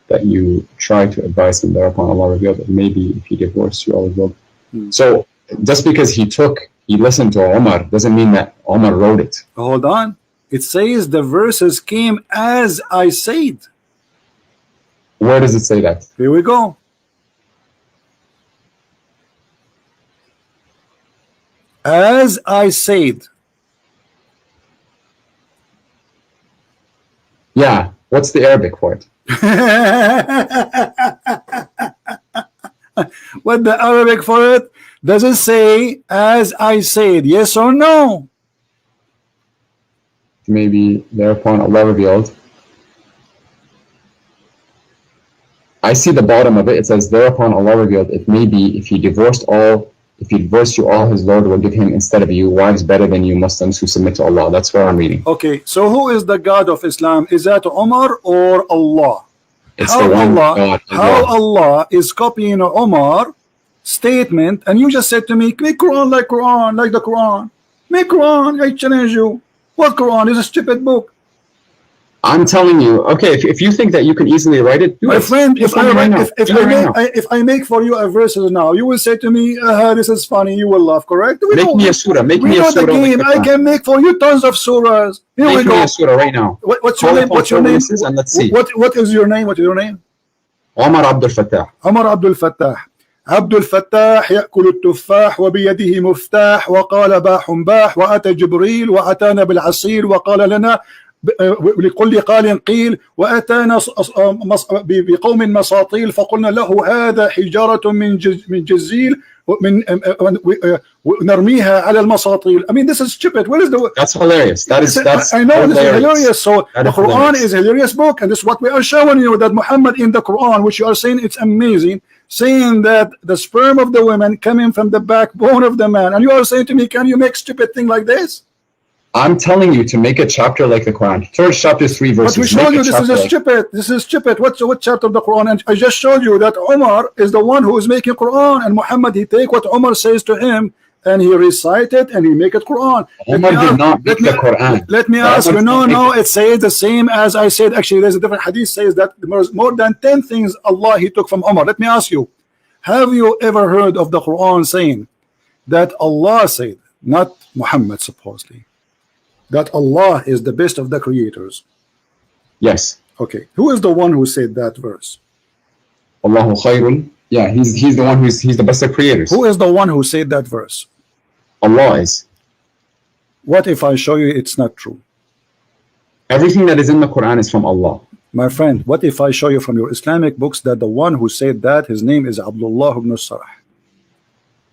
that you try to advise him? Thereupon Allah revealed that maybe if he divorced you, Allah will. So just because he listened to Umar doesn't mean that Umar wrote it. Hold on. It says the verses came as I said. Where does it say that? Here we go. As I said. Yeah. What's the Arabic for it? What the Arabic for it? Does it say as I said? Yes or no? Maybe thereupon Allah revealed. I see the bottom of it. It says thereupon Allah revealed, it may be if he divorced you, all his Lord will give him instead of you wives better than you Muslims who submit to Allah. That's where I'm reading. Okay, so who is the God of Islam? Is that Umar or Allah? It's the one God. How Allah is copying Umar statement, and you just said to me, make Quran like the Quran. Make Quran, I challenge you. What Quran is a stupid book. I'm telling you, okay, if you think that you can easily write it, do my it. friend, if I make for you a verse now, you will say to me, this is funny, you will laugh, correct? Make me a surah. Make me a surah. The game. I can make for you tons of surahs. Here we go. Make me a surah right now. What's your name? What's your name? And let's see. What is your name? What is your name? Omar Abdul Fattah. عمر عبد الفتاح. عبد الفتاح يأكل التفاح وبيده مفتاح وقال باح باح وأتى جبريل وأتانا بالعصير وقال لنا لكل قال قيل وأتانا بقوم مساطيل فقلنا له هذا حجارة من جزيل ونرميها على المساطيل. I mean, this is stupid. What is the? That's hilarious. That's I know hilarious. This is hilarious. So that the Quran hilarious. is a hilarious book, and this is what we are showing you, that Muhammad in the Quran, which you are saying it's amazing, saying that the sperm of the woman coming from the backbone of the man, and you are saying to me, can you make stupid thing like this? I'm telling you to make a chapter like the Quran. First chapter 3 verses. But we showed you this is stupid. This is stupid. What chapter of the Quran? And I just showed you that Umar is the one who is making Quran, and Muhammad, he take what Umar says to him and he recite it and he make it Quran. Umar did not make the Quran. Let me ask you. No, it says the same as I said. Actually, there's a different hadith says that there's more than 10 things Allah he took from Umar. Let me ask you, have you ever heard of the Quran saying that Allah said, not Muhammad supposedly, that Allah is the best of the creators? Yes. Okay. Who is the one who said that verse? Allahu khayrun. Yeah, he's the one he's the best of creators. Who is the one who said that verse? Allah is. What if I show you it's not true? Everything that is in the Quran is from Allah. My friend, what if I show you from your Islamic books that the one who said that, his name is Abdullah ibn Sarah?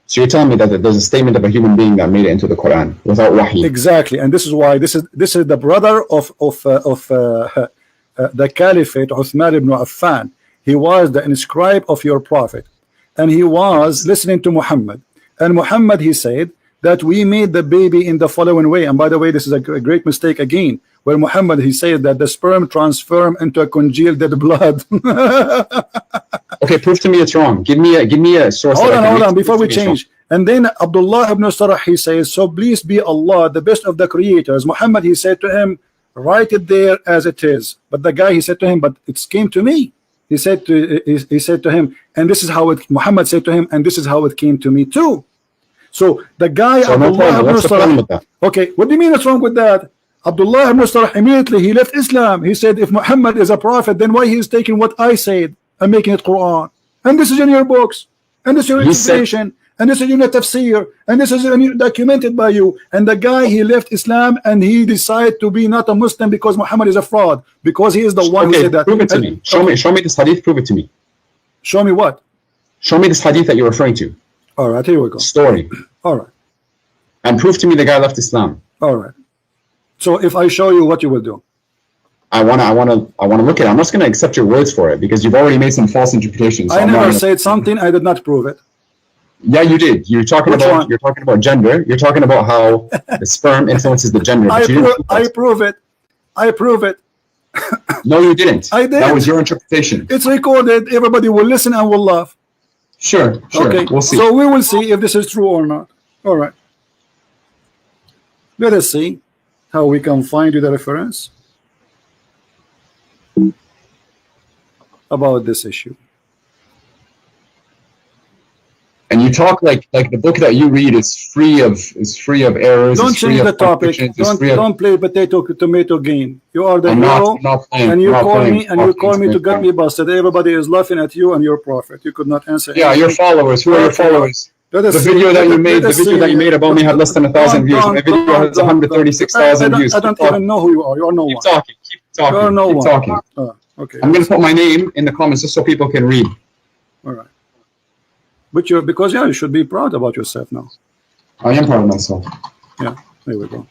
So you're telling me that there's a statement of a human being that made it into the Quran without wahi? Exactly, and this is why this is the brother of the Caliphate, Uthman ibn Affan. He was the inscribe of your prophet, and he was listening to Muhammad. And Muhammad, he said that we made the baby in the following way. And by the way, this is a great mistake again, where Muhammad, he said that the sperm transformed into a congealed dead blood. Okay, prove to me it's wrong. Give me a source. Hold on, before we change. And then Abdullah ibn Sarah, he says, so please be Allah, the best of the creators. Muhammad, he said to him, write it there as it is. But the guy, he said to him, but it came to me. He said to him, and this is how it, Muhammad said to him, and this is how it came to me too. So the guy, so Abdullah ibn Sarah, okay, what do you mean what's wrong with that? Abdullah ibn Sarah, immediately he left Islam. He said, if Muhammad is a prophet, then why he is taking what I said and making it Quran? And this is in your books, and this is your interpretation, and this is in your tafsir, and this is documented by you. And the guy, he left Islam and he decided to be not a Muslim because Muhammad is a fraud, because he is the one who said that. Prove it to me. Show me this hadith. Prove it to me. Show me what? Show me this hadith that you're referring to. All right, here we go. Story. All right. And prove to me the guy left Islam. All right. So if I show you, what you will do? I want to look at it. I'm just going to accept your words for it because you've already made some false interpretations. So I never said something. I did not prove it. Yeah, you did. You're talking Which about one? you're talking about gender. You're talking about how the sperm influences the gender. I But you didn't prove it. I prove it. No, you didn't. I did. That was your interpretation. It's recorded. Everybody will listen and will laugh. Sure. Okay. We'll see. So we will see if this is true or not. All right. Let us see how we can find you the reference about this issue. And you talk like the book that you read is free of errors. Don't it's free change of the topic. contradictions, it's free of- Don't play tomato game. You are the I'm hero, not playing. and you I'm not call playing. me and you call me to get me busted. Everybody is laughing at you and your prophet. You could not answer. Yeah, your anything. followers. Who are your followers? Let us The see. video that you made, Let the us video see. that you made about me had less than 1,000 views. My video has 136,000 views. I don't even know who you are. You are no Keep one. talking. Keep talking. You are no Keep one. talking. Okay. I'm going to put my name in the comments just so people can read. All right. But because you should be proud about yourself now. I am proud of myself. Yeah. There we go.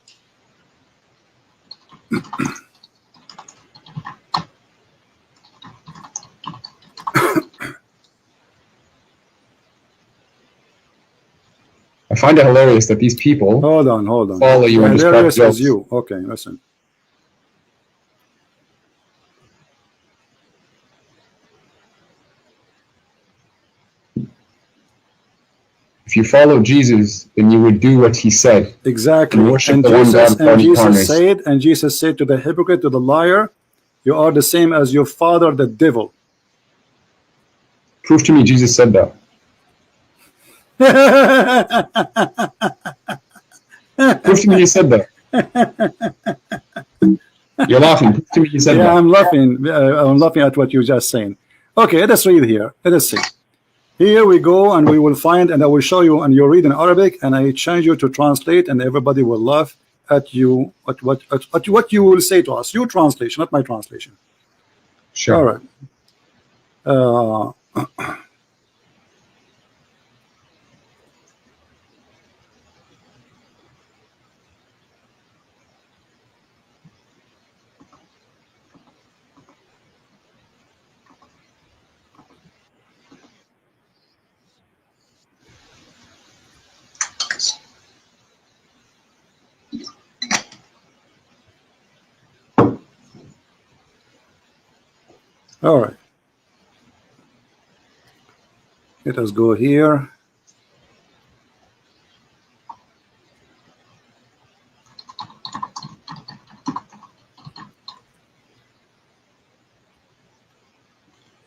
I find it hilarious that these people Hold on. follow you and just crack Hilarious jokes. as you. Okay, listen. If you follow Jesus, then you would do what he said. Exactly. And worship And the one Jesus, God without any partners. Jesus said to the hypocrite, to the liar, you are the same as your father, the devil. Prove to me Jesus said that. Prove to me he said that. You're laughing. Prove to me he said Yeah, that. I'm laughing. I'm laughing at what you're just saying. Okay, let us read here. Let us see. Here we go, and we will find, and I will show you, and you read in Arabic, and I change you to translate, and everybody will laugh at you, at what you will say to us. Your translation, not my translation. Sure. All right. All right. Let us go here.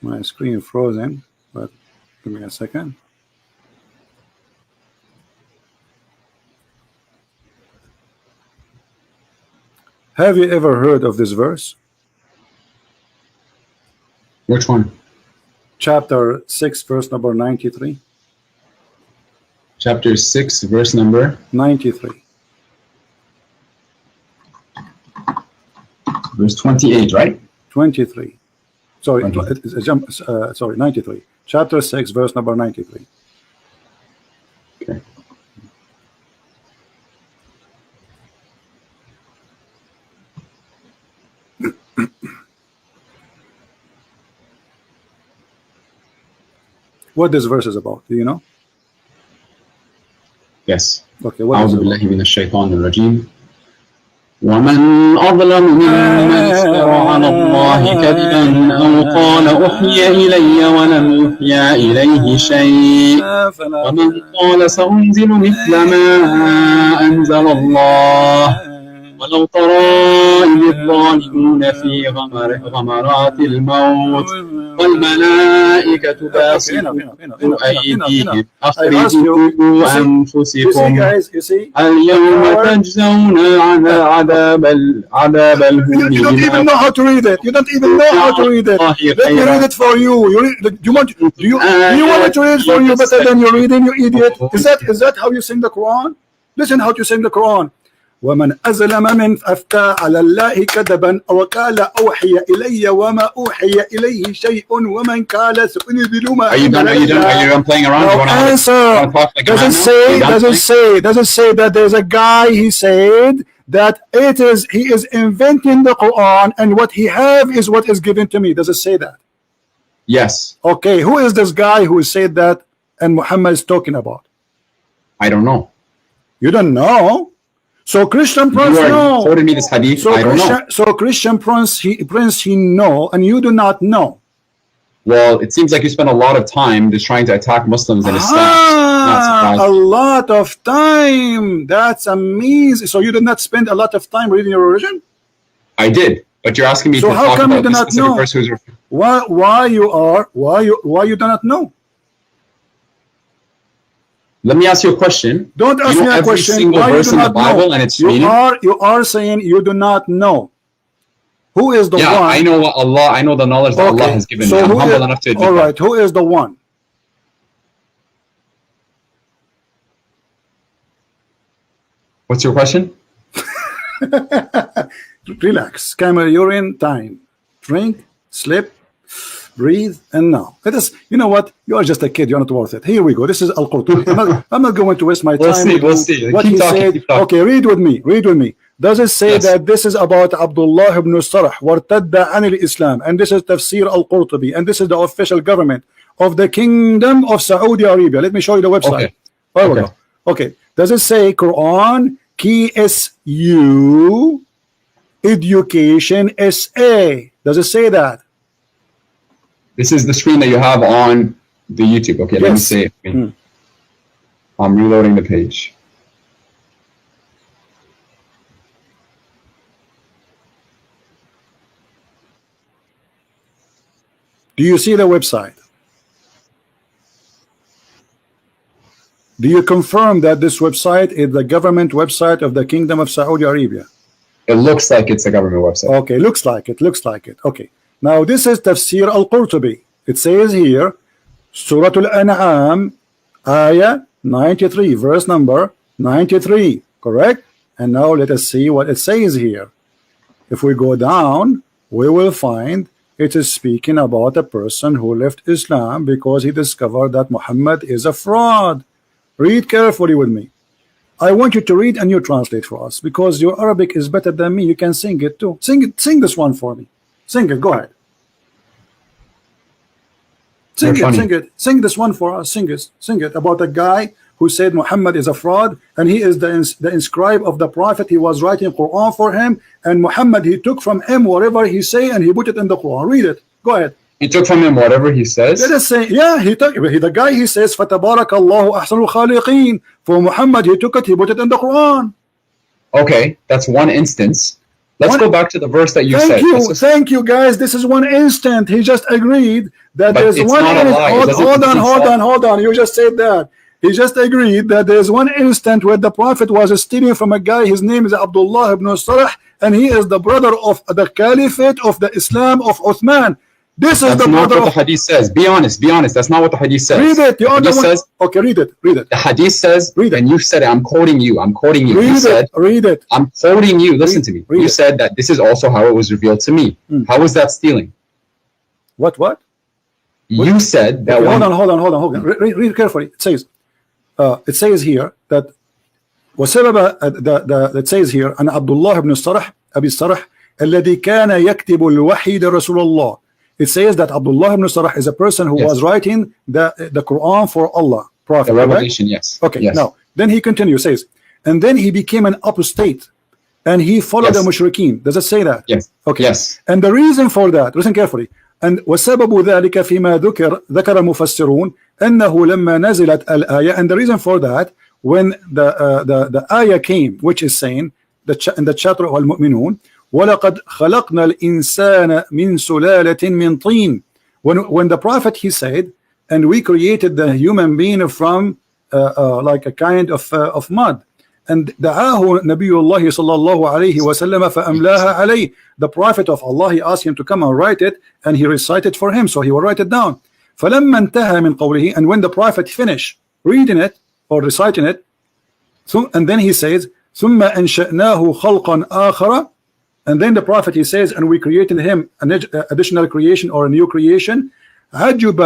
My screen frozen, but give me a second. Have you ever heard of this verse? Which one? Chapter 6, verse number 93. Chapter 6, verse number 93. verse 28, right? 23. Sorry, 23. it's a jump. Sorry, 93. Chapter 6, verse number 93. Okay. What this verse is about? Do you know? Yes. Okay. What is أعوذ it about? بالله من الشيطان الرجيم. ومن أظلم ممن افترى على الله كذبا أو قال أوحي إلي ولم يوحى إليه شيء ومن قال سأنزل مثل ما أنزل الله ولو ترى إذ الظالمون في غمرات الموت والملائكة باسطوا أيديهم أخرجوا أنفسكم اليوم تجزون عذاب الهون You don't even know how to read it. You don't even know how to read it. Let me read it for you. Do you want me to read it for you better than you're reading, you idiot? Is that how you sing the Quran? Listen how to sing the Quran. ومن أظلم من أفتى على الله كذبا أو قال أوحي إلي وما أوحي إليه شيء ومن قال سأنزل ما Are you done playing around? No answer. Does it say that there's a guy, he said that he is inventing the Quran, and what he have is what is given to me. Does it say that? Yes. Okay, who is this guy who said that and Muhammad is talking about? I don't know. You don't know? So Christian Prince, You are no. quoting me this hadith. So I don't know. So Christian Prince, he know, and you do not know. Well, it seems like you spend a lot of time just trying to attack Muslims and Islam. Not A surprising. lot of time. That's amazing. So you did not spend a lot of time reading your religion? I did, but you're asking me So to how talk come you about do this not specific know? verse who's referring. Why you do not know? Let me ask you a question. Don't ask You know me a every question. single Why you verse do in the not know? Bible and its You meaning? are saying you do not know. Who is the Yeah, one? I know what Allah. I know the knowledge that Allah has given me. I'm who humble is- enough to admit all that. right, who is the one? What's your question? Relax. Camel urine time. Drink, sleep, breathe, and now. Let us. You know what? You are just a kid. You're not worth it. Here we go. This is Al-Qurtubi. I'm not going to waste my We'll time. see, with we'll you. see. What Keep he talking, said. keep talking. Okay, read with me. Read with me. Does it say Yes. that this is about Abdullah ibn Sarh wartadda an al-Islam, and this is Tafsir Al-Qurtubi, and this is the official government of the Kingdom of Saudi Arabia? Let me show you the website. Okay. There we Okay. go. Okay. Does it say Quran KSU Education SA? Does it say that? This is the screen that you have on the YouTube. Okay, let me Yes. say it. Hmm. I'm reloading the page. Do you see the website? Do you confirm that this website is the government website of the Kingdom of Saudi Arabia? It looks like it's a government website. Okay, looks like it. Looks like it. Okay. Now this is Tafsir Al-Qurtubi. It says here, Surah Al-An'am, Ayah 93, verse number 93. Correct? And now let us see what it says here. If we go down, we will find it is speaking about a person who left Islam because he discovered that Muhammad is a fraud. Read carefully with me. I want you to read and you translate for us because your Arabic is better than me. You can sing it too. Sing it. Sing this one for me. Sing it. Go ahead. Sing You're it. funny. Sing it. Sing this one for us. Sing it. Sing it about a guy who said Muhammad is a fraud and he is the inscribe of the prophet. He was writing Quran for him, and Muhammad, he took from him whatever he say and he put it in the Quran. Read it. Go ahead. He took from him whatever he says. Let us say, yeah, the guy, he says, فَتَبَارَكَ اللَّهُ أَحْسَنُ الْخَالِقِينَ. For Muhammad, he took it, he put it in the Quran. Okay, that's one instance. Let's One- go back to the verse that you Thank said. you, Let's just- thank you, guys. This is one instant. He just agreed that But there's it's one. not a lie. It doesn't Hold on. You just said that. He just agreed that there's one instant where the Prophet was stealing from a guy. His name is Abdullah ibn Sarh, and he is the brother of the Caliphate of the Islam of Uthman. This is That's the not brother what of. the hadith says. Be honest. Be honest. That's not what the hadith says. Read it. You The are the hadith one. says, Okay, read it. Read it. the hadith says, Read it. and you said it. I'm quoting you. I'm quoting you. You Read said, it. Read it. I'm quoting you. Listen to me. read You it. said that this is also how it was revealed to me. How was that stealing? What? You said that Okay, when hold on. Read carefully. It says here that وسبب it says here أن عبد الله بن الصرح أبي الصرح الذي كان يكتب الوحي لرسول الله. It says that Abdullah ibn Sarh is a person who Yes. was writing the Quran for Allah, Prophet. the correct? revelation, yes. Okay, Yes. now then he continues, says, and then he became an apostate and he followed Yes. the mushrikeen. Does it say that? Yes. Okay. Yes. And the reason for that, listen carefully, and وسبب ذلك فيما ذكر المفسرون أنه لما نزلت الآية, and the reason for that, when the ayah came, which is saying in the chapter of Al-Mu'minun, وَلَقَدْ خَلَقْنَا الْإِنسَانَ مِنْ سُلَالَةٍ مِنْ طِينٍ. When the prophet, he said, and we created the human being from like a kind of mud. And دعاه نبي الله صلى الله عليه وسلم فأملاها عليه. The prophet of Allah, he asked him to come and write it, and he recited for him, so he will write it down. فلما انتهى من قوله, and when the prophet finished reading it or reciting it, and then he says ثم أنشأناه خلقا آخر, and then the prophet, he says, and we created him an additional creation or a new creation. عجب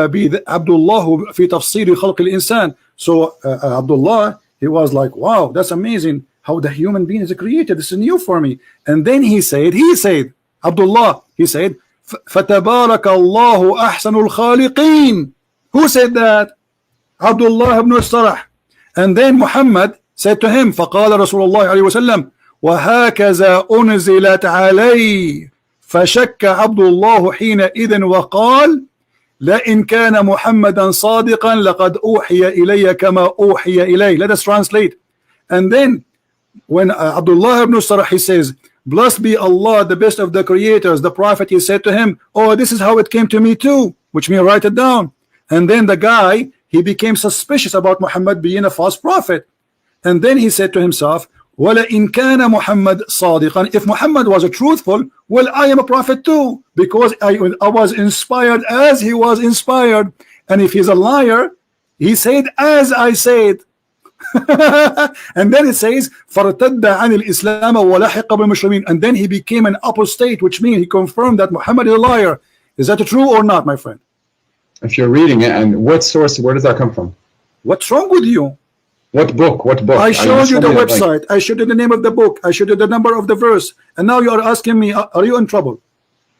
عبد الله في تفسير خلق الإنسان. So Abdullah, he was like, wow, that's amazing how the human being is created. This is new for me. And then he said, Abdullah, he said, فَتَبَارَكَ اللَّهُ أَحْسَنُ الْخَالِقِينَ. Who said that? Abdullah ibn Sarah. And then Muhammad said to him, فقال رسول الله عليه وسلم وهكذا أنزلت علي فشك عبد الله حينئذ وقال لئن كان محمدا صادقا لقد أوحي إلي كما أوحي إليه. Let us translate. And then when Abdullah ibn Sarah, he says, blessed be Allah, the best of the creators, the prophet, he said to him, oh, this is how it came to me too, which means write it down. And then the guy, he became suspicious about Muhammad being a false prophet. And then he said to himself, وَلَئِنْ كَانَ مُحَمَّدٌ صَادِقًا. If Muhammad was a truthful, well, I am a prophet too, because I was inspired as he was inspired. And if he's a liar, he said as I said. And then it says فَارْتَدَّ عَنِ الْإِسْلَامَ وَلَحِقَ بِالْمُسْلِمِينَ. And then he became an apostate, which means he confirmed that Muhammad is a liar. Is that true or not, my friend? If you're reading it, and what source, where does that come from? What's wrong with you? What book? What book? I showed you the website. I showed you the name of the book. I showed you the number of the verse. And now you are asking me, are you in trouble?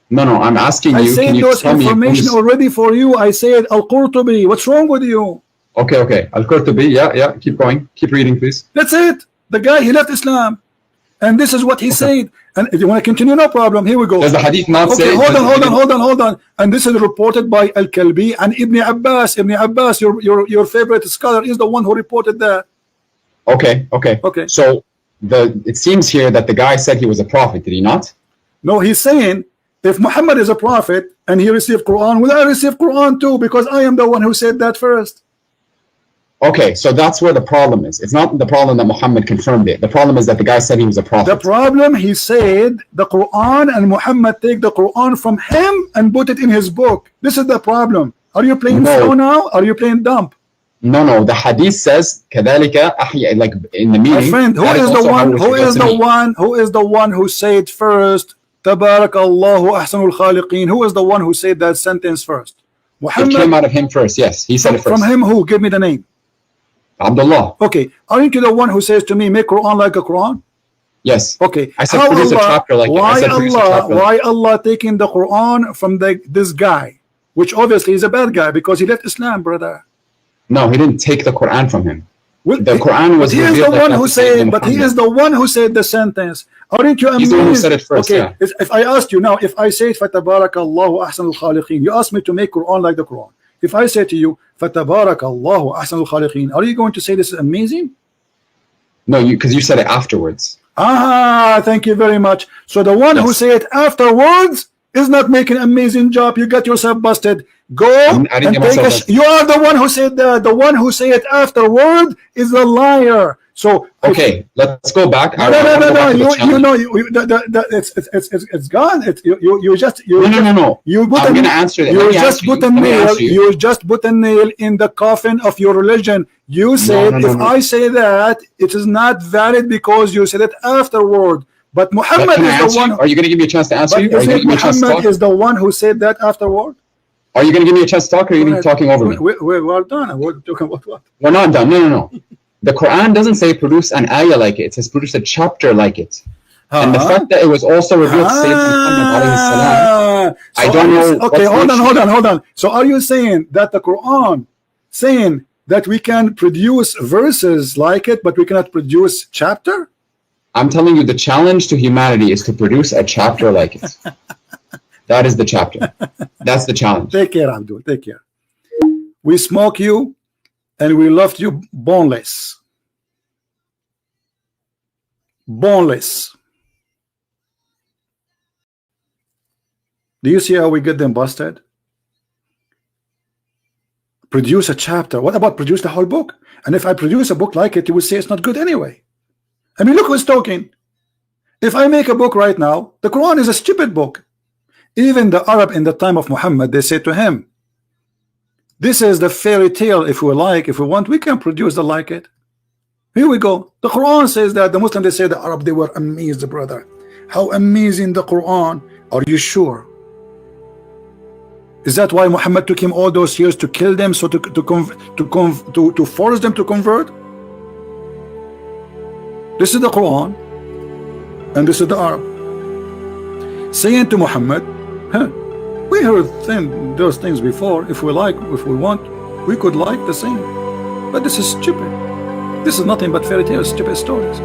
No, I'm asking you. I said those information already for you. I said Al-Qurtubi. What's wrong with you? Okay. Al-Qurtubi. Yeah. Keep going. Keep reading, please. That's it. The guy, he left Islam. And this is what he said. And if you want to continue, no problem. Here we go. Does the hadith not say? Hold on. And this is reported by Al-Kalbi and Ibn Abbas. Ibn Abbas, your favorite scholar, is the one who reported that. Okay. So it seems here that the guy said he was a prophet. Did he not? No, he's saying if Muhammad is a prophet and he received Quran, will I receive Quran too? Because I am the one who said that first. Okay, so that's where the problem is. It's not the problem that Muhammad confirmed it. The problem is that the guy said he was a prophet. The problem, he said the Quran, and Muhammad take the Quran from him and put it in his book. This is the problem. Are you playing slow now? Are you playing dumb? No. The hadith says كذلك أحيا, like in the meaning. My friend, who is the one who said first تبارك الله أحسن الخالقين? Who is the one who said that sentence first? Muhammad. It came out of him first. Yes, he said it first. From him who? Give me the name. Abdullah. Okay, aren't you the one who says to me, make Quran like a Quran? Yes. Okay. I said produce a chapter like it. Why Allah taking the Quran from this guy, which obviously is a bad guy because he left Islam, brother? No, he didn't take the Quran from him. Well, the Quran was he is the one who said. But he is the one who said the sentence. Aren't you amazed? He's the one who said it first. Okay. Yeah. If I asked you now, if I say فَتَبَارَكَ اللَّهُ أَحْسَنُ الْخَالِقِينَ, you asked me to make Quran like the Quran. If I say to you, فَتَبَارَكَ اللَّهُ أَحْسَنُ الْخَالِقِينَ, are you going to say this is amazing? No, because you said it afterwards. Thank you very much. So the one who said it afterwards is not making an amazing job. You got yourself busted. Go and take you are the one who said that. The one who said it afterward is a liar. So okay, let's go back. No. You know, it's gone. You just no. I'm going to answer that. You just put a nail in the coffin of your religion. You said if I say that, it is not valid because you said it afterward. But Muhammad is the one. Are you going to give me a chance to answer you? Muhammad is the one who said that afterward. Are you going to give me a chance to talk, or are you going to be talking over me? We're done. We're talking about what? We're not done. No. The Quran doesn't say produce an ayah like it. It says produce a chapter like it. And the fact that it was also revealed to Sayyidina Muhammad alayhi salam, I don't know. Okay, hold on. So are you saying that the Quran saying that we can produce verses like it, but we cannot produce chapter? I'm telling you, the challenge to humanity is to produce a chapter like it. That is the chapter. That's the challenge. Take care, Abdul. Take care. We smoke you and we left you boneless. Boneless. Do you see how we get them busted? Produce a chapter. What about produce the whole book? And if I produce a book like it, you would say it's not good anyway. I mean, look who's talking. If I make a book right now, the Quran is a stupid book. Even the Arab in the time of Muhammad, they said to him, this is the fairy tale. If we like, if we want, we can produce the like it. Here we go. The Quran says that. The Muslims, they say the Arab, they were amazed, brother. How amazing the Quran. Are you sure? Is that why Muhammad took him all those years to kill them, so to force them to convert? This is the Quran, and this is the Arab. Saying to Muhammad, we heard those things before. If we like, if we want, we could like the same. But this is stupid. This is nothing but fairy tales, stupid stories.